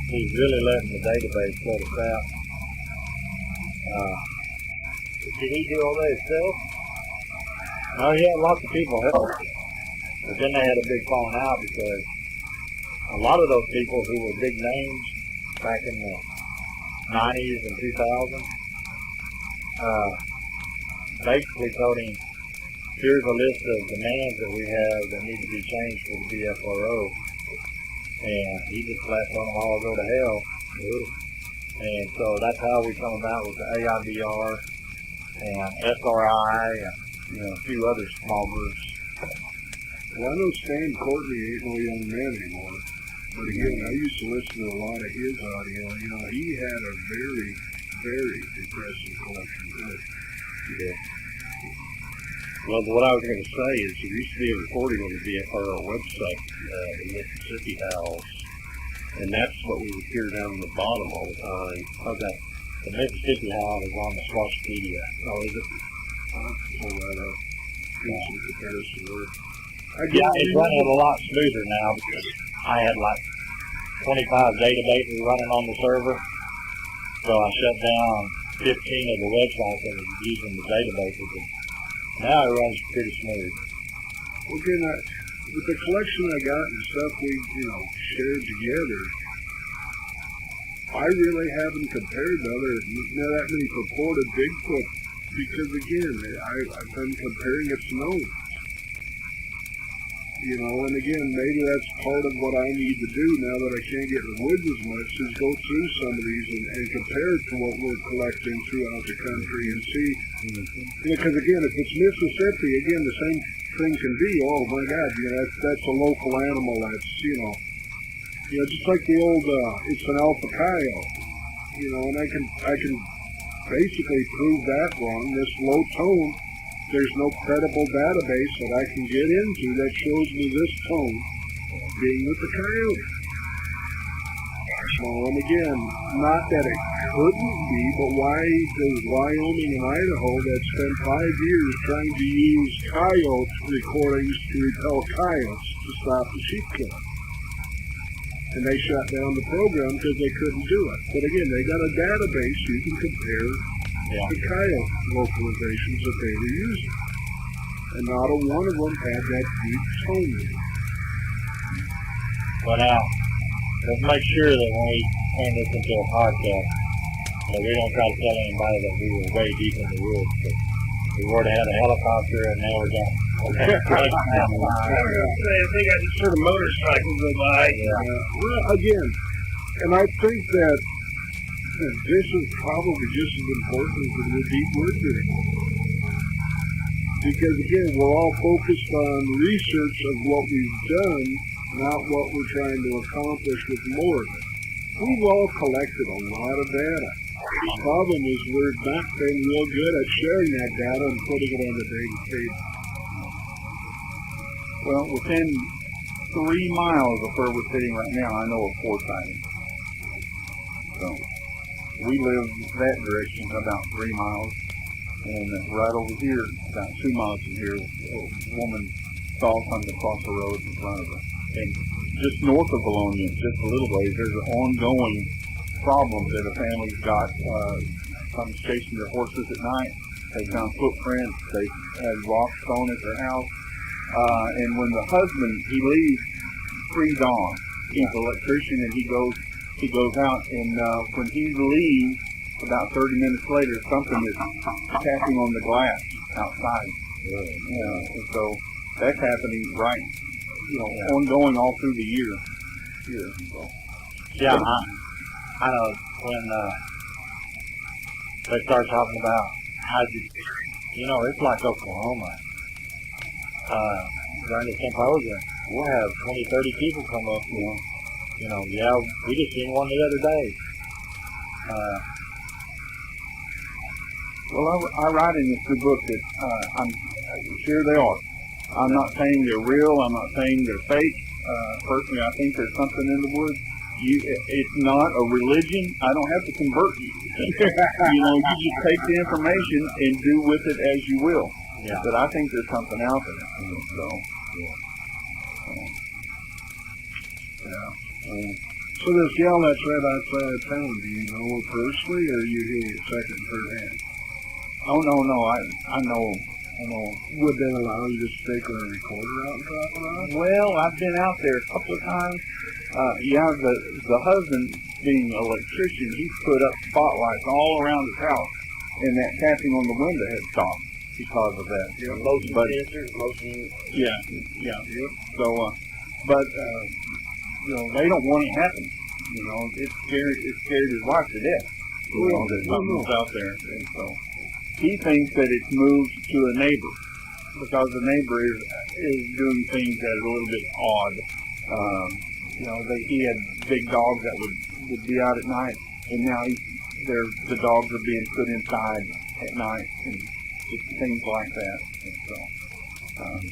he's really letting the database go to crap. Did he do all that himself? No, he had lots of people help. But then they had a big falling out because a lot of those people who were big names back in the 90s and 2000s, basically told him, here's a list of demands that we have that need to be changed for the BFRO. And he just let them all go to hell. And so that's how we come about with the AIBR and SRI and a few other small groups. Well, I know Stan Courtney ain't no young man anymore. But again, I used to listen to a lot of his audio. He had a very, very depressing collection too. Yeah. Well, what I was going to say is there used to be a recording on the BFRO website, the Mississippi House, and that's what we would hear down the bottom all the time. Okay. The Mississippi House is on the Swatchpedia. Oh, is it? Pull that up. Do some comparison work. It's running a lot smoother now because I had like 25 databases running on the server. So I shut down 15 of the websites that were using the databases. And now it runs pretty smooth. Again, with the collection I got and stuff we, shared together, I really haven't compared to that many purported Bigfoot because, again, I've been comparing it to no one. And again, maybe that's part of what I need to do now that I can't get in the woods as much is go through some of these and compare it to what we're collecting throughout the country and see, because again, if it's Mississippi, again, the same thing can be, oh my God, that's a local animal, that's, just like the old, it's an alpha coyote, and I can basically prove that wrong. This low tone, there's no credible database that I can get into that shows me this tone being with the coyote. And again, not that it couldn't be, but why does Wyoming and Idaho that spent 5 years trying to use coyote recordings to repel coyotes to stop the sheep killing? And they shut down the program because they couldn't do it. But again, they got a database you can compare the coyote localizations that they were using. And not a one of them had that deep tone. Well, now, let's make sure that when we turn this into a podcast, that we don't try to tell anybody that we were way deep in the woods. But we already had a helicopter, and now we're going. I think I just heard a motorcycle go by. Well, again, and I think that this is probably just as important as the deep woods anymore. Because again, we're all focused on research of what we've done, not what we're trying to accomplish with more of it. We've all collected a lot of data. The problem is we're not been real good at sharing that data and putting it on the data table. Well, within 3 miles of where we're sitting right now, I know of 4 sightings. So we live that direction about 3 miles, and right over here, about 2 miles from here, a woman saw something across the road in front of her. And just north of Bologna, just a little ways, there's an ongoing problem that a family's got. Someone's chasing their horses at night. They found footprints. They had rocks thrown at their house. And when the husband, he leaves pre-dawn, he's an electrician, and he goes out, and when he leaves, about 30 minutes later, something is tapping on the glass outside. And so that's happening ongoing all through the year. So. Yeah, I know when they start talking about how it's like Oklahoma. During the symposium, we'll have 20, 30 people come up. We just seen one the other day. Well, I write in this good book that I'm sure they are. I'm not saying they're real. I'm not saying they're fake. Personally, I think there's something in the woods. It's not a religion. I don't have to convert you. You just take the information and do with it as you will. Yeah. But I think there's something out there. So this gal that's right outside of town, do you know her personally, or are you hearing it second and third hand? Oh, no, I know. Would that allow you to take a recorder out and drop it off? Well, I've been out there a couple of times. The husband, being an electrician, he put up spotlights all around his house, and that tapping on the window had stopped because of that. Yeah, Motion sensors, motion. Yeah. So, but they don't want it happening. It scared his wife to death. That something's out there. And so he thinks that it's moved to a neighbor because the neighbor is doing things that are a little bit odd. He had big dogs that would be out at night, and now the dogs are being put inside at night and just things like that. And so,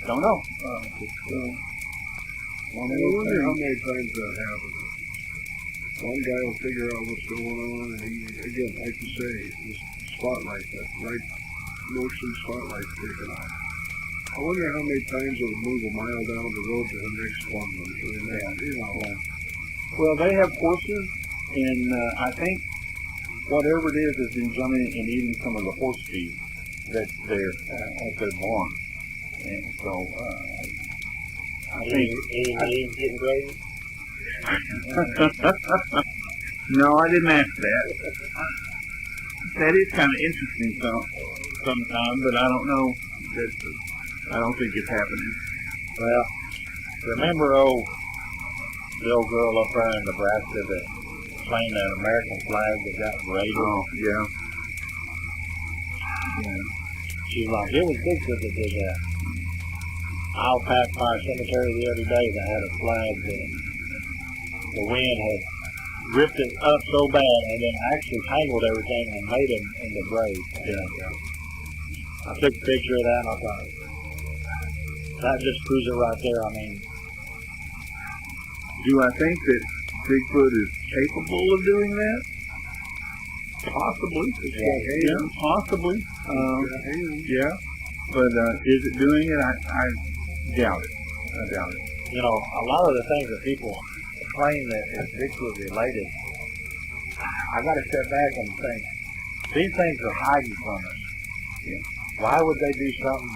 don't know. I wonder how many times that happens. One guy will figure out what's going on, and he, again, like you say, this spotlight, that right motion spotlight taken off. I wonder how many times it would move a mile down the road to the next one, or to the next, Well, they have horses, and I think whatever it is enjoying and eating some of the horse feed that's there at their barn. And so, I think... getting gravy? No, I didn't ask that. That is kind of interesting sometimes, but I don't know that. I don't think it's happening. Well, remember the old girl up there in Nebraska that flying that American flag that got raided? Oh, yeah. She's like, it was Bigfoot that did that. I passed by a cemetery the other day that had a flag that the wind had ripped it up so bad and then actually tangled everything and made it into braids. Yeah. I took a picture of that and I thought, that just proves it right there. I mean, do I think that Bigfoot is capable of doing that? Possibly. Yeah, possibly. Yeah. But is it doing it? I doubt it. I doubt it. You know, a lot of the things that people claim that is Bigfoot related, I got to step back and think, these things are hiding from us. Yeah. Why would they do something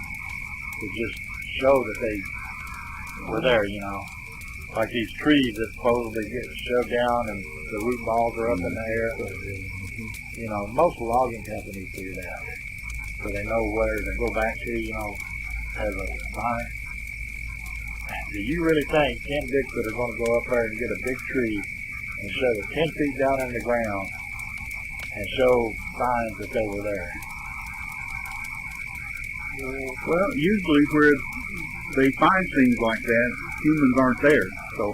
to just show that they were there, you know? Like these trees that supposedly get shoved down and the root balls are up in the air. You know, most logging companies do that. So they know where to go back to, you know, as a sign. Do you really think 10 Bigfoot are going to go up there and get a big tree and shove it 10 feet down in the ground and show signs that they were there? Well, usually where they find things like that, humans aren't there. So,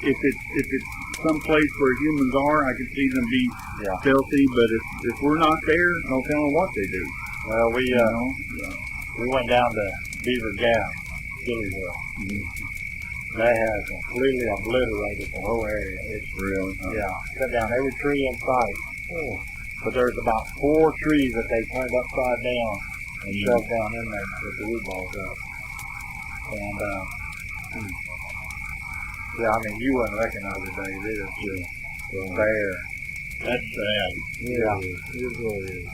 if it's some place where humans are, I can see them be stealthy. But if we're not there, no telling what they do. Well, we went down to Beaver Gap, Gillyville. Mm-hmm. They have completely obliterated the whole area. It's really, cut down every tree in sight. Oh. But there's about 4 trees that they turned upside down and shoved down in there with the root balls up. And I mean, you wouldn't recognize it, Dave. It is just bare. That's sad. Yeah, it really is.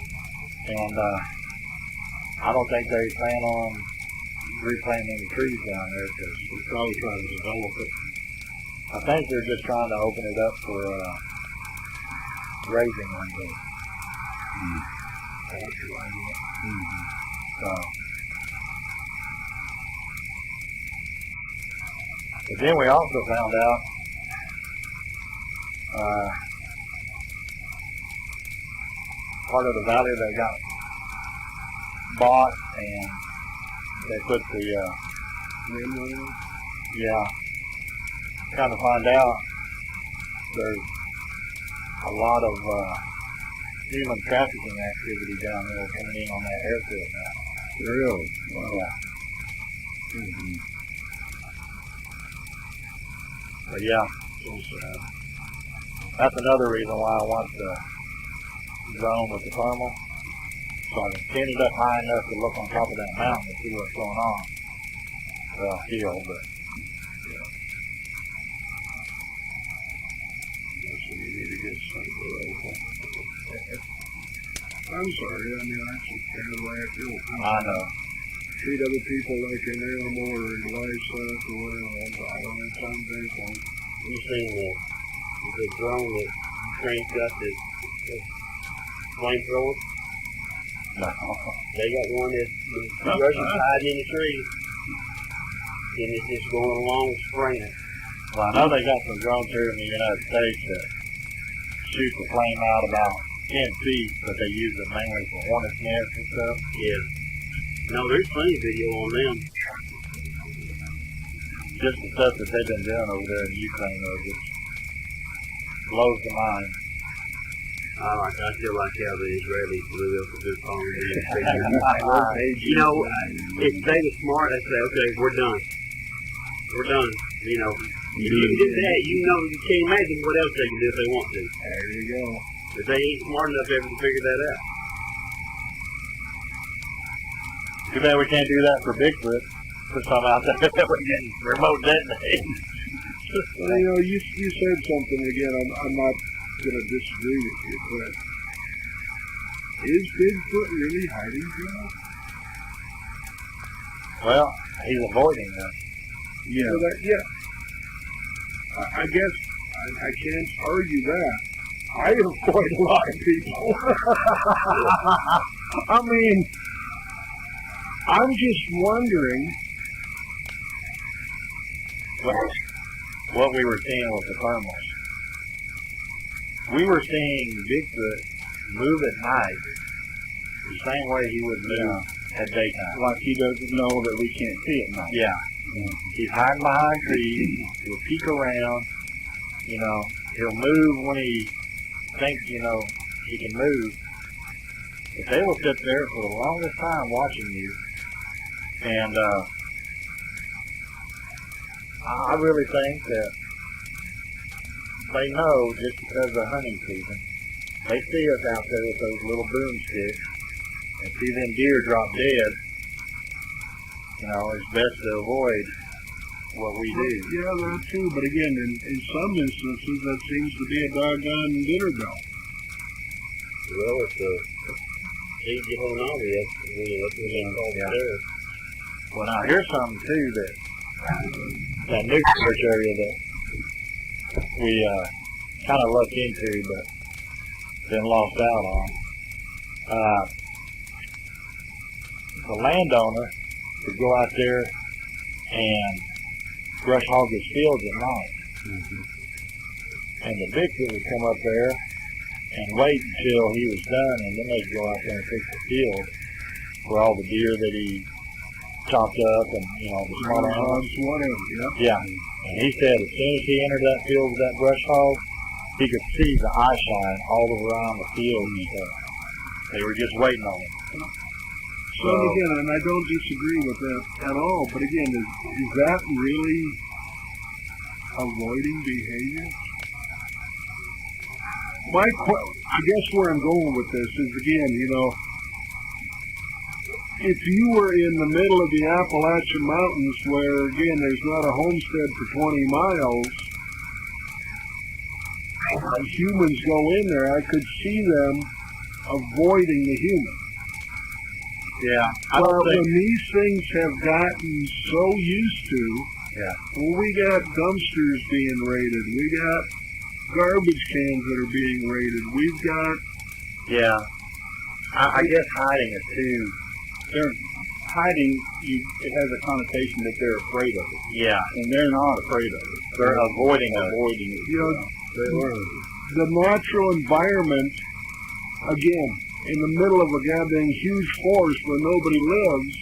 And I don't think they plan on replanting any trees down there because we're probably trying to develop it. I think they're just trying to open it up for grazing one day. That's your idea. So, but then we also found out part of the valley that got bought and they put the kind of find out there's a lot of human trafficking activity down there coming in on that airfield now. Really? Wow. Yeah. Mm-hmm. But yeah, that's another reason why I want the drone with the thermal, so I can pin it up high enough to look on top of that mountain and see what's going on. Well, hill, but I'm sorry, I mean, that's kind of the way I feel. I know. Treat other people like an animal or a livestock or whatever. I don't have time to think on. You seen the drone that Frank's got that flamethrower? No. They got one that the Russians hiding in the tree, and it's just going along spraying it. Well, I know they got some drones here in the United States that shoot the flame out about 10 feet, but they use it mainly for hornet's nests and stuff. Yeah. No, there's plenty of video on them. Just the stuff that they've been doing over there in Ukraine, though, just blows the mind. I feel like how the Israelis blew up with their phone. You know, if they were smart, they'd say, okay, we're done. We're done. You know, if you can do that, you know, you can't imagine what else they can do if they want to. There you go. But they ain't smart enough ever to figure that out. Too bad we can't do that for Bigfoot. Put some out there that we can remote detonate. Well, you know, you said something again. I'm not going to disagree with you, but is Bigfoot really hiding from us? Well, he's avoiding them. Yeah. So I guess I can't argue that. I avoid a lot of people. I mean, I'm just wondering what we were seeing with the thermals. We were seeing Bigfoot move at night the same way he would move at daytime. Like he doesn't know that we can't see it now. Yeah. He's hiding behind trees. He'll peek around. You know, he'll move when he thinks, you know, he can move. But they will sit there for the longest time watching you. And I really think that they know just because of hunting season. They see us out there with those little boomsticks and see them deer drop dead. You know, it's best to avoid what we do. Yeah, that too. But again, in some instances, that seems to be a doggone dinner bell. Well, it's a easy home obvious. That's what they call it. Well, now here's something too that new search area that we kind of looked into, but then lost out on. The landowner would go out there and brush hog his fields at night. Mm-hmm. And the Bigfoot would come up there and wait until he was done, and then they'd go out there and fix the field for all the deer that he chopped up and, you know, the small animals. Whatever, Yeah. And he said as soon as he entered that field with that brush hog, he could see the eye shine all around the field and stuff. They were just waiting on him. So again, and I don't disagree with that at all, but again, is that really avoiding behavior? I guess where I'm going with this is, again, you know, if you were in the middle of the Appalachian Mountains where, again, there's not a homestead for 20 miles, and humans go in there, I could see them avoiding the human. Yeah. Well, when these things have gotten so used to, well, we got dumpsters being raided, we got garbage cans that are being raided, we've got... Yeah. I guess hiding is too... They're hiding, it has a connotation that they're afraid of it. Yeah. And they're not afraid of it. They're avoiding it. You know, the natural environment, again, in the middle of a goddamn huge forest where nobody lives,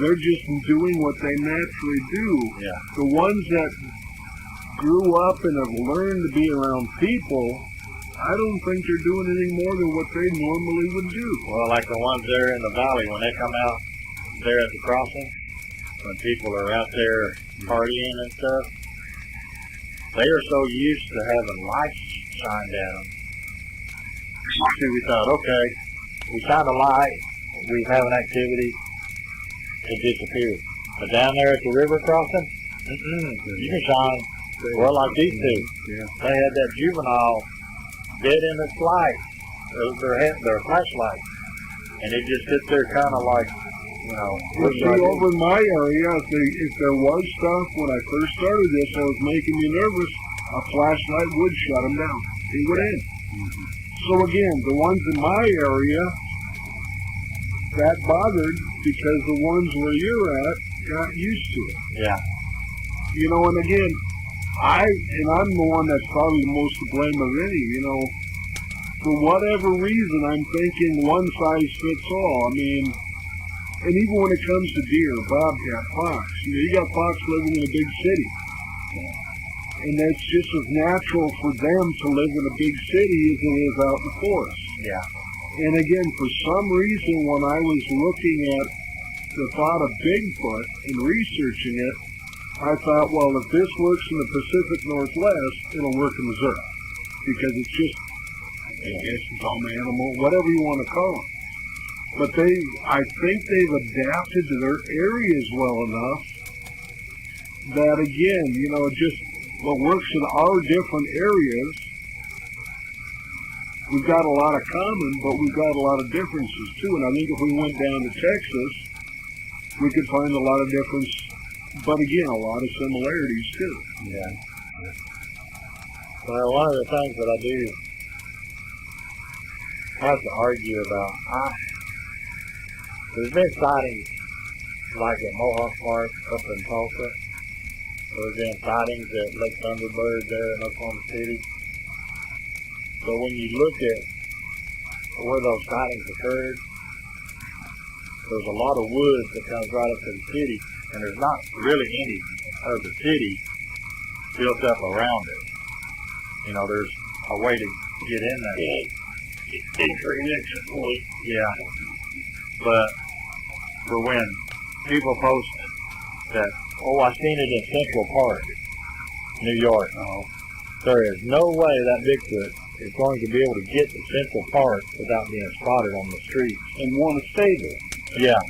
they're just doing what they naturally do. Yeah. The ones that grew up and have learned to be around people, I don't think they're doing anything more than what they normally would do. Well, like the ones there in the valley, when they come out there at the crossing, when people are out there partying and stuff, they are so used to having lights shined at them. So we thought, okay, we shine a light, we have an activity, it disappears. But down there at the river crossing, you can shine, well, like these two. Yeah. They had that juvenile dead in its light, their flashlight, and it just sits there kind of like, You see, over in my area, if there was stuff when I first started this that was making me nervous, a flashlight would shut them down. It would end. So again, the ones in my area, that bothered because the ones where you're at got used to it. Yeah. And again, I'm the one that's probably the most to blame of any, for whatever reason, I'm thinking one size fits all. I mean, and even when it comes to deer, bobcat, fox, you got fox living in a big city. And that's just as natural for them to live in a big city as it is out in the forest. Yeah. And again, for some reason, when I was looking at the thought of Bigfoot and researching it, I thought, well, if this works in the Pacific Northwest, it'll work in Missouri. Because it's just, I guess it's dumb animal, whatever you want to call it. But I think they've adapted to their areas well enough that, again, just what works in our different areas, we've got a lot of common, but we've got a lot of differences too. And I think if we went down to Texas, we could find a lot of difference, but again, a lot of similarities too. Yeah. Well, one of the things that I do have to argue about, there's been sightings like at Mohawk Park up in Tulsa. There's been sightings at Lake Thunderbird there in Oklahoma City. But when you look at where those sightings occurred, there's a lot of woods that comes right up to the city, and there's not really any of the city built up around it. There's a way to get in there. Entry and exit point. Yeah. But for when people post that, I seen it in Central Park, New York. There is no way that Bigfoot is going to be able to get to Central Park without being spotted on the streets. And want to stay there. Yeah,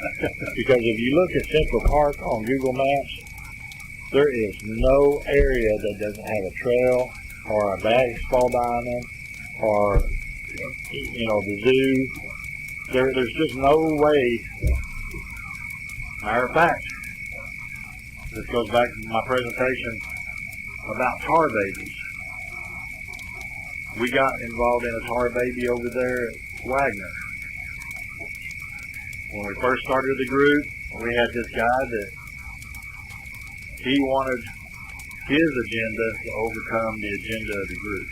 because if you look at Central Park on Google Maps, there is no area that doesn't have a trail or a baseball diamond or, the zoo. There's just no way. Matter of fact, this goes back to my presentation about tar babies. We got involved in a tar baby over there at Wagner. When we first started the group, we had this guy that he wanted his agenda to overcome the agenda of the group.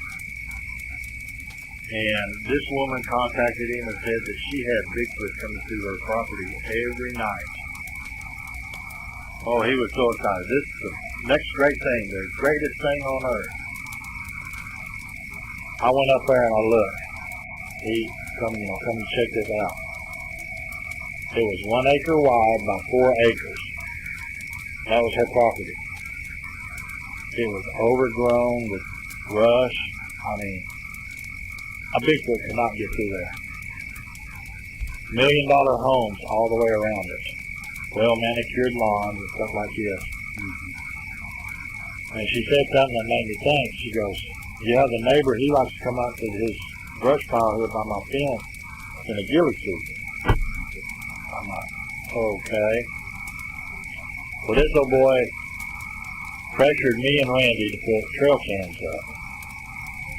And this woman contacted him and said that she had Bigfoot coming through her property every night. Oh, he was so excited. This is the next great thing, the greatest thing on earth. I went up there and I looked. He come and check this out. It was 1 acre wide by 4 acres. That was her property. It was overgrown with brush. I mean, a Bigfoot could not get through there. $1 million homes all the way around us. Well manicured lawns and stuff like this. And she said something that made me think. She goes, yeah, the neighbor, he likes to come out to his brush pile here by my fence in a ghillie suit. I'm like, okay. Well, this old boy pressured me and Randy to put trail cams up.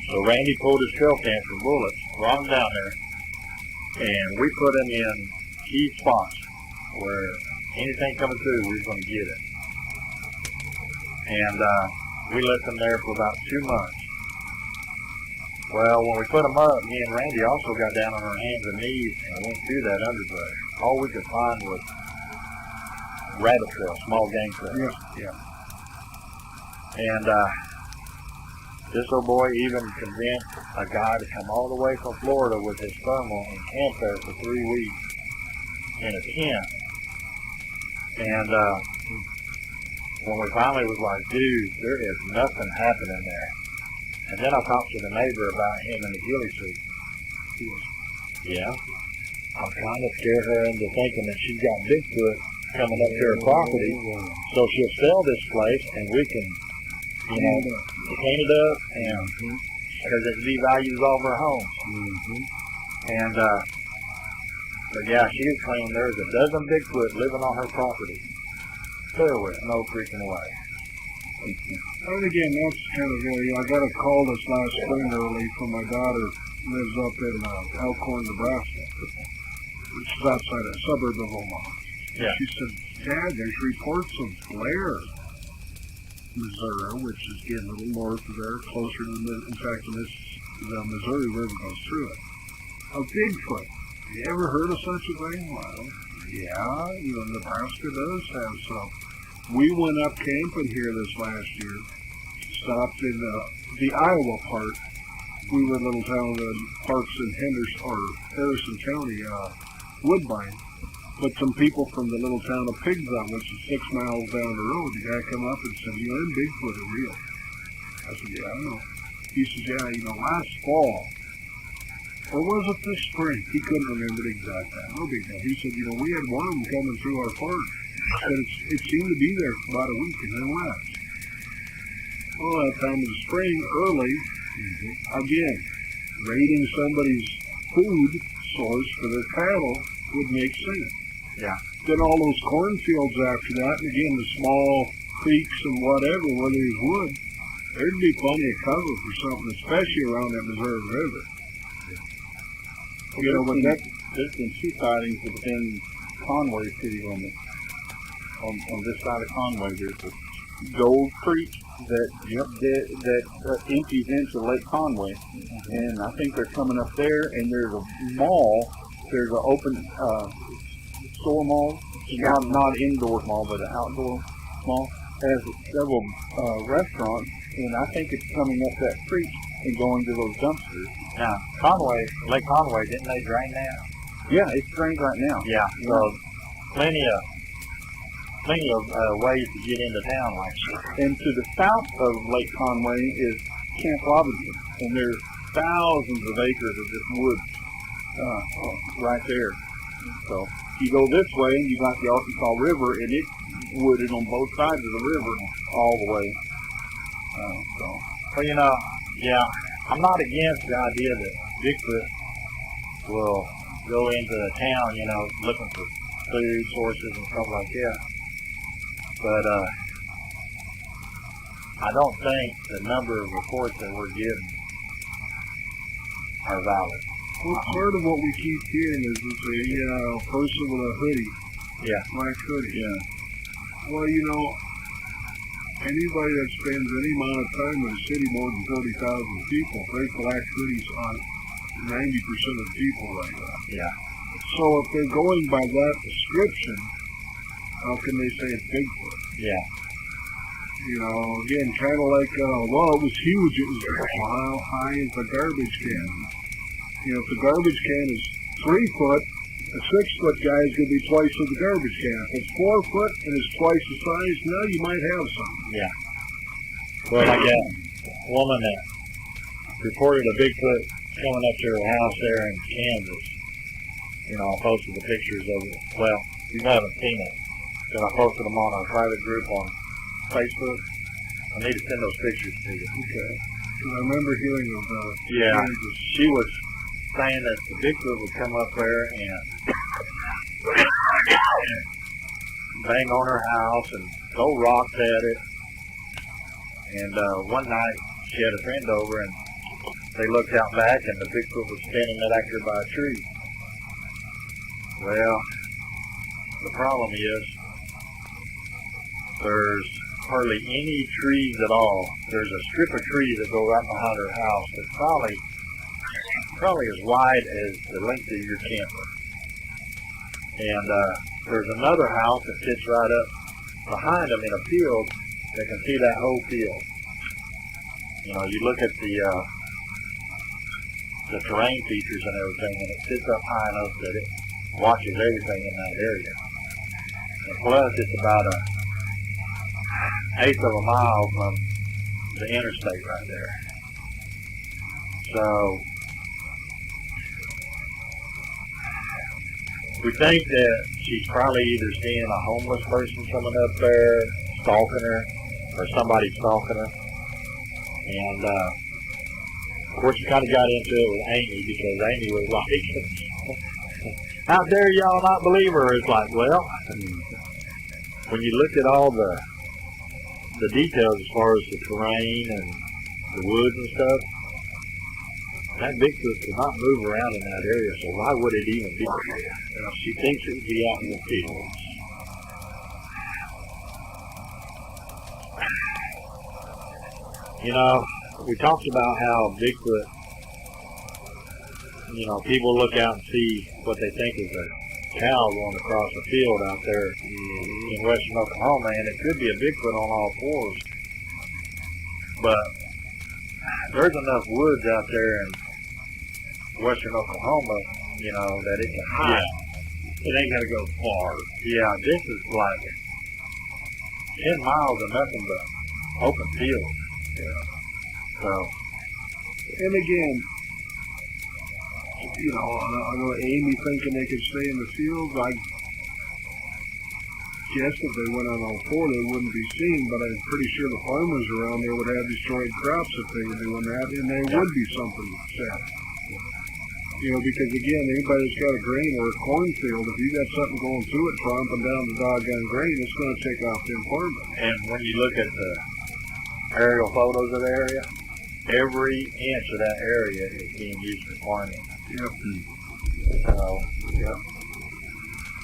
So Randy pulled his trail cams for bullets, brought them down there, and we put them in key spots where anything coming through, we were going to get it. And we left them there for about 2 months. Well, when we put them up, me and Randy also got down on our hands and knees and went through that underbrush. All we could find was rabbit trail, small game trail. Yeah. And this old boy even convinced a guy to come all the way from Florida with his thermal and camp there for 3 weeks in a tent. And when we finally was like, dude, there is nothing happening there. And then I talked to the neighbor about him in the ghillie suit. He goes, yeah, I'm trying to scare her into thinking that she's got Bigfoot coming up to her property, so she'll sell this place and we can, clean it up and because it devalues all of our homes. And, but yeah, she was claiming there's a dozen Bigfoot living on her property. There was no freaking way. And again, that's kind of, I got a call this last spring early from my daughter, lives up in Elkhorn, Nebraska, which is outside a suburb of Omaha. Yeah. She said, Dad, there's reports of Blair, Missouri, which is getting a little north of there, closer to in fact, the Missouri River goes through it. A Bigfoot. You ever heard of such a thing? Well, yeah, Nebraska does have some. We went up camping here this last year, stopped in the Iowa part. We were in a little town in parks in Harrison County, Woodbine. But some people from the little town of Pigzot, which is 6 miles down the road, the guy come up and said, them Bigfoot are real. I said, yeah, I know. He says, yeah, last fall, or was it this spring? He couldn't remember the exact time. No big deal. He said, we had one of them coming through our farm. He said it seemed to be there for about a week and then left. Well, that time of the spring, early, again, raiding somebody's food source for their cattle would make sense. Yeah. Then all those cornfields after that, and again, the small creeks and whatever where there's wood, there'd be plenty of cover for something, especially around that Missouri River. But there's been 2 sightings within Conway City limits. On this side of Conway, there's a Gold Creek that empties into Lake Conway, and I think they're coming up there. And there's a mall. There's an open store mall, not indoor mall, but an outdoor mall. Has several restaurants, and I think it's coming up that creek and going to those dumpsters. Now, Lake Conway, didn't they drain that? Yeah, it's drained right now. Yeah. So plenty of ways to get into town like that. And to the south of Lake Conway is Camp Robinson, and there's thousands of acres of just woods right there. So you go this way, and you got the Arkansas River, and it's wooded on both sides of the river all the way. Well, yeah, I'm not against the idea that Bigfoot will go into the town, looking for food sources and stuff like that. But I don't think the number of reports that we're getting are valid. Well, part of what we keep hearing is a person with a hoodie. Yeah. Black hoodie. Yeah. Well, anybody that spends any amount of time in a city more than 30,000 people, they black hoodies on 90% of the people right now. Yeah. So if they're going by that description, how can they say it's Bigfoot? Yeah. Again, kind of like, it was huge. It was how high is the garbage can? If the garbage can is 3 foot, a 6-foot guy is going to be twice of the garbage can. If it's 4 foot and it's twice the size, now you might have something. Yeah. Well, I got a woman that reported a Bigfoot coming up to her house there in Kansas. I posted the pictures of it. Well, you haven't seen it. Then I posted them on our private group on Facebook. I need to send those pictures to you. Okay. Because I remember hearing of Kansas. She was saying that the Bigfoot would come up there and bang on her house and throw rocks at it. And one night she had a friend over and they looked out back and the Bigfoot was standing back there by a tree. Well, the problem is there's hardly any trees at all. There's a strip of trees that go right behind her house that's probably as wide as the length of your camper. And there's another house that sits right up behind them in a field that can see that whole field. You look at the terrain features and everything, and it sits up high enough that it watches everything in that area. And plus, it's about an eighth of a mile from the interstate right there. So we think that she's probably either seeing a homeless person coming up there, stalking her, or somebody stalking her. And Of course, you kind of got into it with Amy because Amy was like, how dare y'all not believe her? It's like, well, when you look at all the details as far as the terrain and the woods and stuff, that Bigfoot could not move around in that area, so why would it even be there? She thinks it would be out in the fields. You know, we talked about how Bigfoot, you know, people look out and see what they think is a cow going across a field out there in western Oklahoma, and it could be a Bigfoot on all fours. But there's enough woods out there in western Oklahoma, you know, that it can hide. Yeah. It ain't got to go far. Yeah, this is like 10 miles of nothing but open field. Yeah. So, and again, you know, I know Amy thinking they could stay in the fields. I guess if they went on all four, they wouldn't be seen, but I'm pretty sure the farmers around there would have destroyed crops if they were doing that, and there would be something said. You know, because again, anybody that's got a grain or a cornfield, if you got something going through it, tromping down the doggone grain, it's going to take off the farming. and when you look at the aerial photos of the area, every inch of that area is being used for farming. Yep. So, yeah.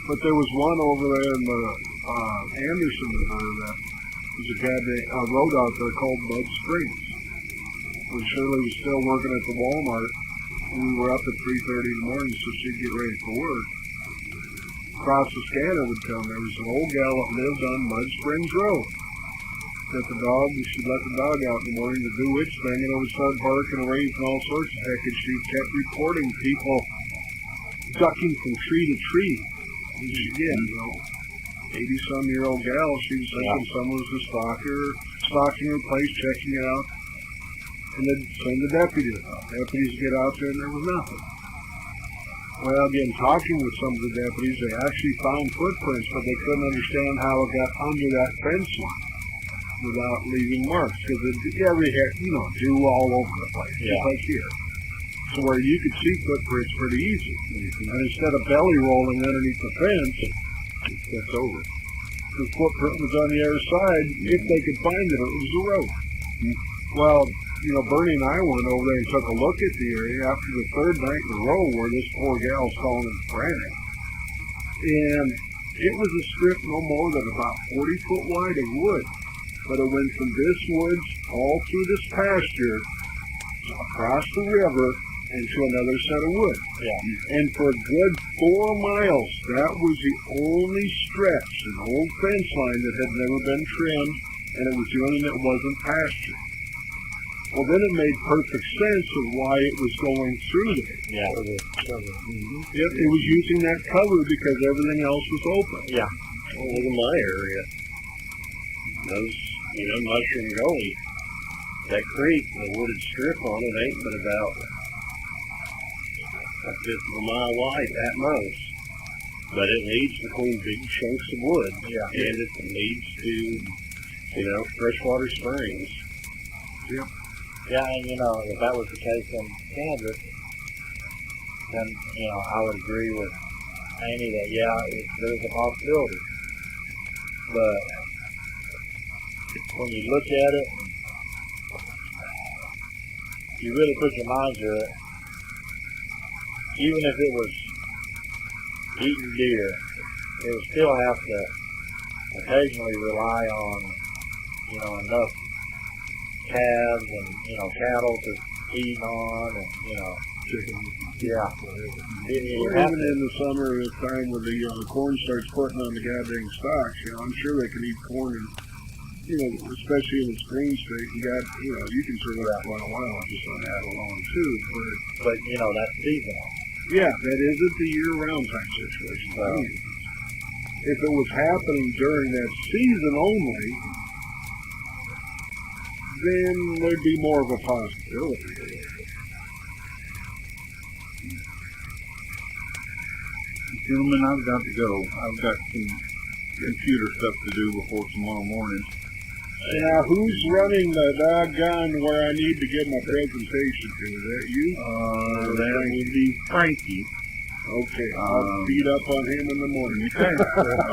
But there was one over there in the Anderson, Missouri, that was a guy that road out there called Bud Springs. When Shirley was still working at the Walmart, we were up at 3:30 in the morning, so she'd get ready for work. Across the scanner would come. There was an old gal that lived on Mud Springs Road. That the dog, she'd let the dog out in the morning to do its thing, and it would start barking and raising all sorts of heck, and she kept reporting people ducking from tree to tree. And she, again, you know, 80-some-year-old gal, she was thinking someone was a stalking her place, checking it out, and then send the deputies out. Deputies get out there, and there was nothing. Well, again, talking with some of the deputies, they actually found footprints, but they couldn't understand how it got under that fence line without leaving marks, because every hair, you know, dew all over the place, just like here. So where you could see footprints pretty easy. And instead of belly rolling underneath the fence, that's over. The footprint was on the other side. If they could find it, it was the road. Well, you know, Bernie and I went over there and took a look at the area after the third night in a row where this poor gal's calling it frantic. And it was a strip no more than about 40 foot wide of wood. But it went from this woods all through this pasture, across the river, and to another set of woods. Yeah. And for a good 4 miles, that was the only stretch, an old fence line that had never been trimmed, and it was the only that wasn't pasture. Well, then it made perfect sense of why it was going through there. Yeah. Yep, it was using that cover because everything else was open. Yeah. Well, look at my area. Those, you know, Mushroom Gully, that creek, the wooded strip on it ain't but about a fifth of a mile wide at most. But it leads between big chunks of wood. Yeah. And it leads to, you know, freshwater springs. Yep. Yeah, and you know, if that was the case in Kansas, then, you know, I would agree with Amy that, there's a possibility. But when you look at it, you really put your mind to it, even if it was eating deer, it would still have to occasionally rely on, you know, enough calves and, you know, cattle to feed on, and, you know, Chicken. yeah. Or even in the summer, at the time when the corn starts putting on the goddamn stalks, you know, I'm sure they can eat corn, and, you know, especially in the spring state, you got, you know, you can survive that for a while just on that alone too. But you know, that's seasonal. Yeah, that isn't the year-round type situation. If it was happening during that season only, then there'd be more of a possibility. Gentlemen, I've got to go. I've got some computer stuff to do before tomorrow morning. Now, who's running the doggone where I need to give my presentation to? Is that you? That would be Frankie. Okay, I'll beat up on him in the morning. Okay.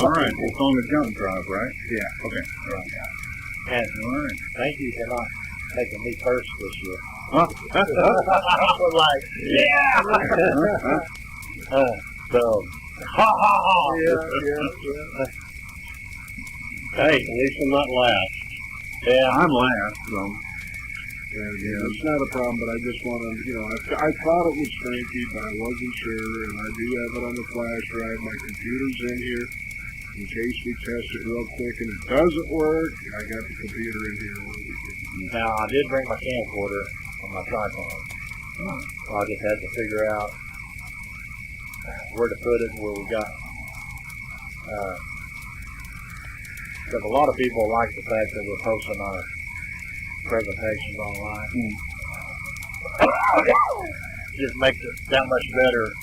All right. It's on the jump drive, right? Yeah. Okay. All right. And All right. thank you for not making me first this year. Huh? I was like, yeah! So, ha ha ha! Yeah. Hey, at least I'm not last. Yeah. I'm last, so. Yeah, it's not a problem, but I just want to, I thought it was Frankie, but I wasn't sure, and I do have it on the flash drive. My computer's in here in case we test it real quick and it doesn't work. I got the computer in here. Now, I did bring my camcorder on my tripod. So I just had to figure out where to put it, where we got. Because a lot of people like the fact that we're posting our presentations online. Just makes it that much better,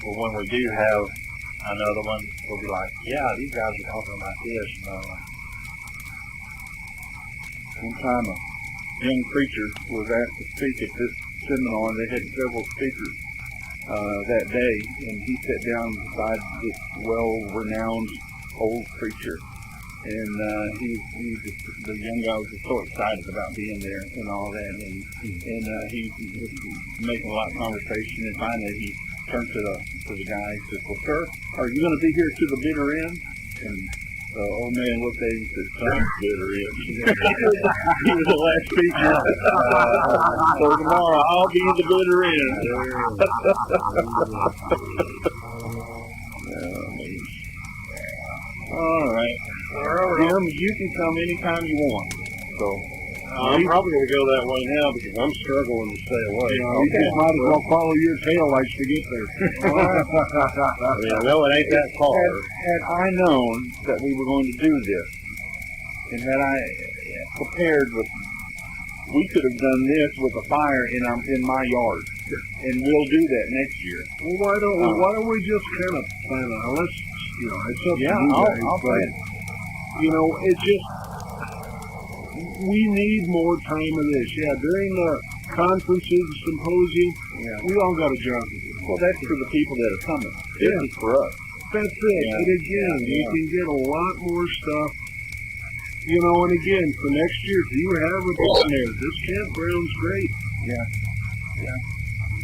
for when we do have another one, we'll be like, yeah, these guys are talking about this, One time a young preacher was asked to speak at this seminar, and they had several speakers that day, and he sat down beside this well-renowned old preacher. And the young guy was just so excited about being there and all that, and he was making a lot of conversation. And finally, he turned to the guy and said, "Well, sir, are you going to be here to the bitter end?" And the old man looked at him and said, "Some bitter end." He was the last speaker. So tomorrow I'll be the bitter end. All right. Jim, you can come anytime you want. So I'm probably going to go that way now because I'm struggling to stay away. You just might as well follow your tail lights to get there. No, it ain't that far. Had I known that we were going to do this, and had I prepared we could have done this with a fire in my yard, and we'll do that next year. Well, why don't we just kind of plan on? Let's, it's up to you guys, I'll plan. It just, we need more time of this. Yeah, during the conferences, symposium, we all got a job to do. Well, that's for the people that are coming. This is for us. That's it. Yeah. And again, you can get a lot more stuff. And again, for next year, if you have it down there, this campground's great. Yeah.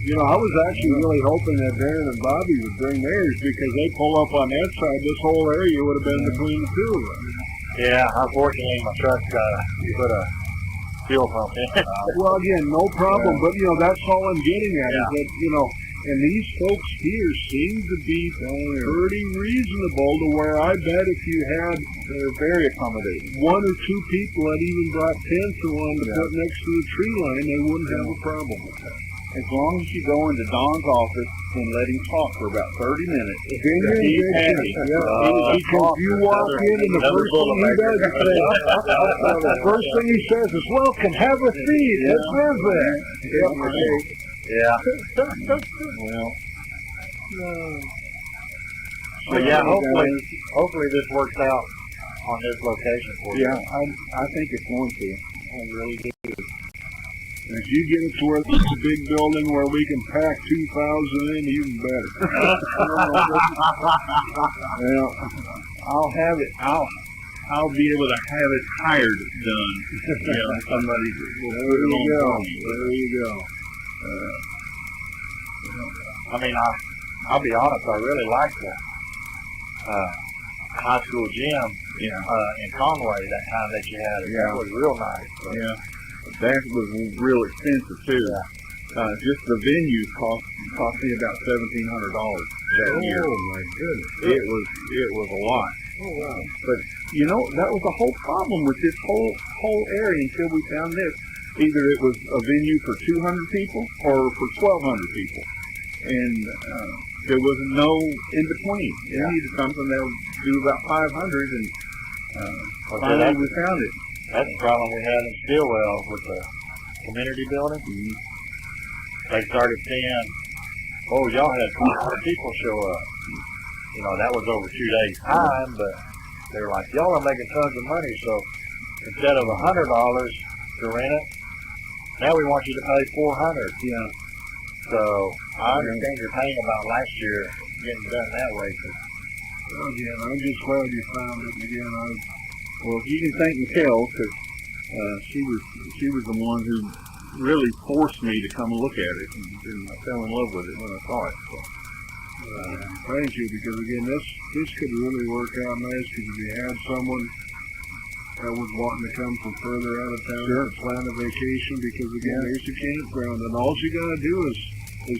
I was actually really hoping that Darren and Bobby would bring theirs because they pull up on that side. This whole area would have been between the two of us. Yeah, unfortunately, my truck put a fuel pump in. Well, again, no problem. But, that's all I'm getting at is that, and these folks here seem to be pretty reasonable to where I bet if you had, They're very accommodating. one or two people that even brought tents or one to put next to the tree line, they wouldn't have a problem with that. As long as you go into Don's office and let him talk for about 30 minutes, He's happy. because you walk in and the first thing he does is say, the first thing he says is, "Welcome, have a seat, let's live there." Yeah. Well, But yeah, hopefully this works out on this location for you. yeah, I think it's going to. I really do. And if you get it to where it's a big building where we can pack 2,000 in, even better. Well, I'll have it. I'll be able to have it hired done. Somebody will put it on for me. There you go. I mean, I'll be honest, I really like the high school gym in Conway, that time that you had it. That was real nice. But Yeah, that was real expensive too. Just the venue cost me about $1,700 that year. Oh my goodness. It was a lot. Oh wow. But that was the whole problem with this whole area until we found this. Either it was a venue for 200 people or for 1,200 people, and there was no in between. It needed something that would do about 500, and finally we found it. that's the problem we had in Stillwell with the community building. Mm-hmm. They started saying, "Oh, y'all had 200 people show up." That was over 2 days' time, but they were like, "Y'all are making tons of money, so instead of $100 to rent it, now we want you to pay $400. Yeah. So I understand your pain about last year getting done that way. Well, again, I'm just glad you found it. Again, Well, you can thank Michelle because she was the one who really forced me to come look at it, and I fell in love with it when I saw it. So. thank you, because again, this could really work out nice, because if you had someone that was wanting to come from further out of town to plan a vacation, because again, there's a campground, and all you gotta do is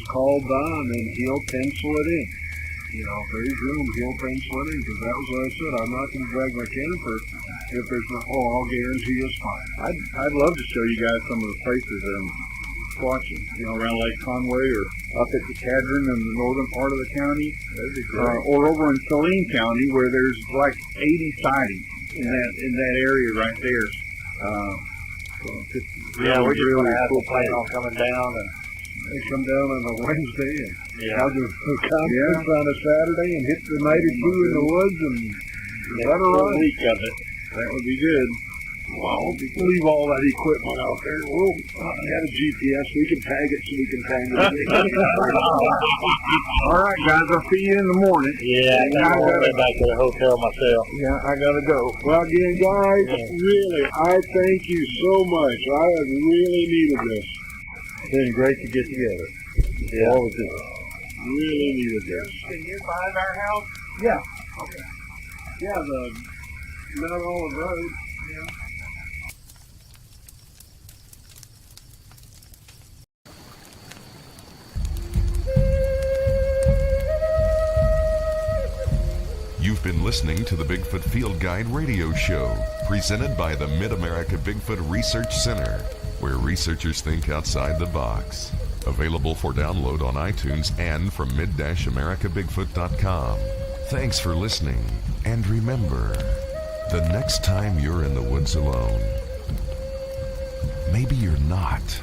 call Don, and he'll pencil it in. You know, if there's room, he'll pencil it in, because that was what I said. I'm not going to drag my camper if there's no, I'll guarantee it's fine. I'd love to show you guys some of the places that I'm watching, you know, around Lake Conway or up at the Cadron in the northern part of the county. That'd be great. Or over in Saline County where there's like 80 sightings in that area right there. Yeah, we're just going to have to plan on coming down and They come down on a Wednesday and have the conference on a Saturday and hit the night or two in the woods and let her a run. week of it. That would be good. Well, leave all that equipment out there. We'll have a GPS. We can tag it so we can tag it. All right, guys. I'll see you in the morning. Yeah, I gotta go back to the hotel myself. Yeah, I gotta go. Well, again, guys, really, I thank you so much. I have really needed this. It's been great to get together. Yeah. All of this. Really needed this. Can you find our house? Yeah. Okay. Yeah, the Mount Olive Road. Yeah. You've been listening to the Bigfoot Field Guide radio show, presented by the Mid-America Bigfoot Research Center, where researchers think outside the box. Available for download on iTunes and from mid-americabigfoot.com. Thanks for listening, and remember, the next time you're in the woods alone, maybe you're not.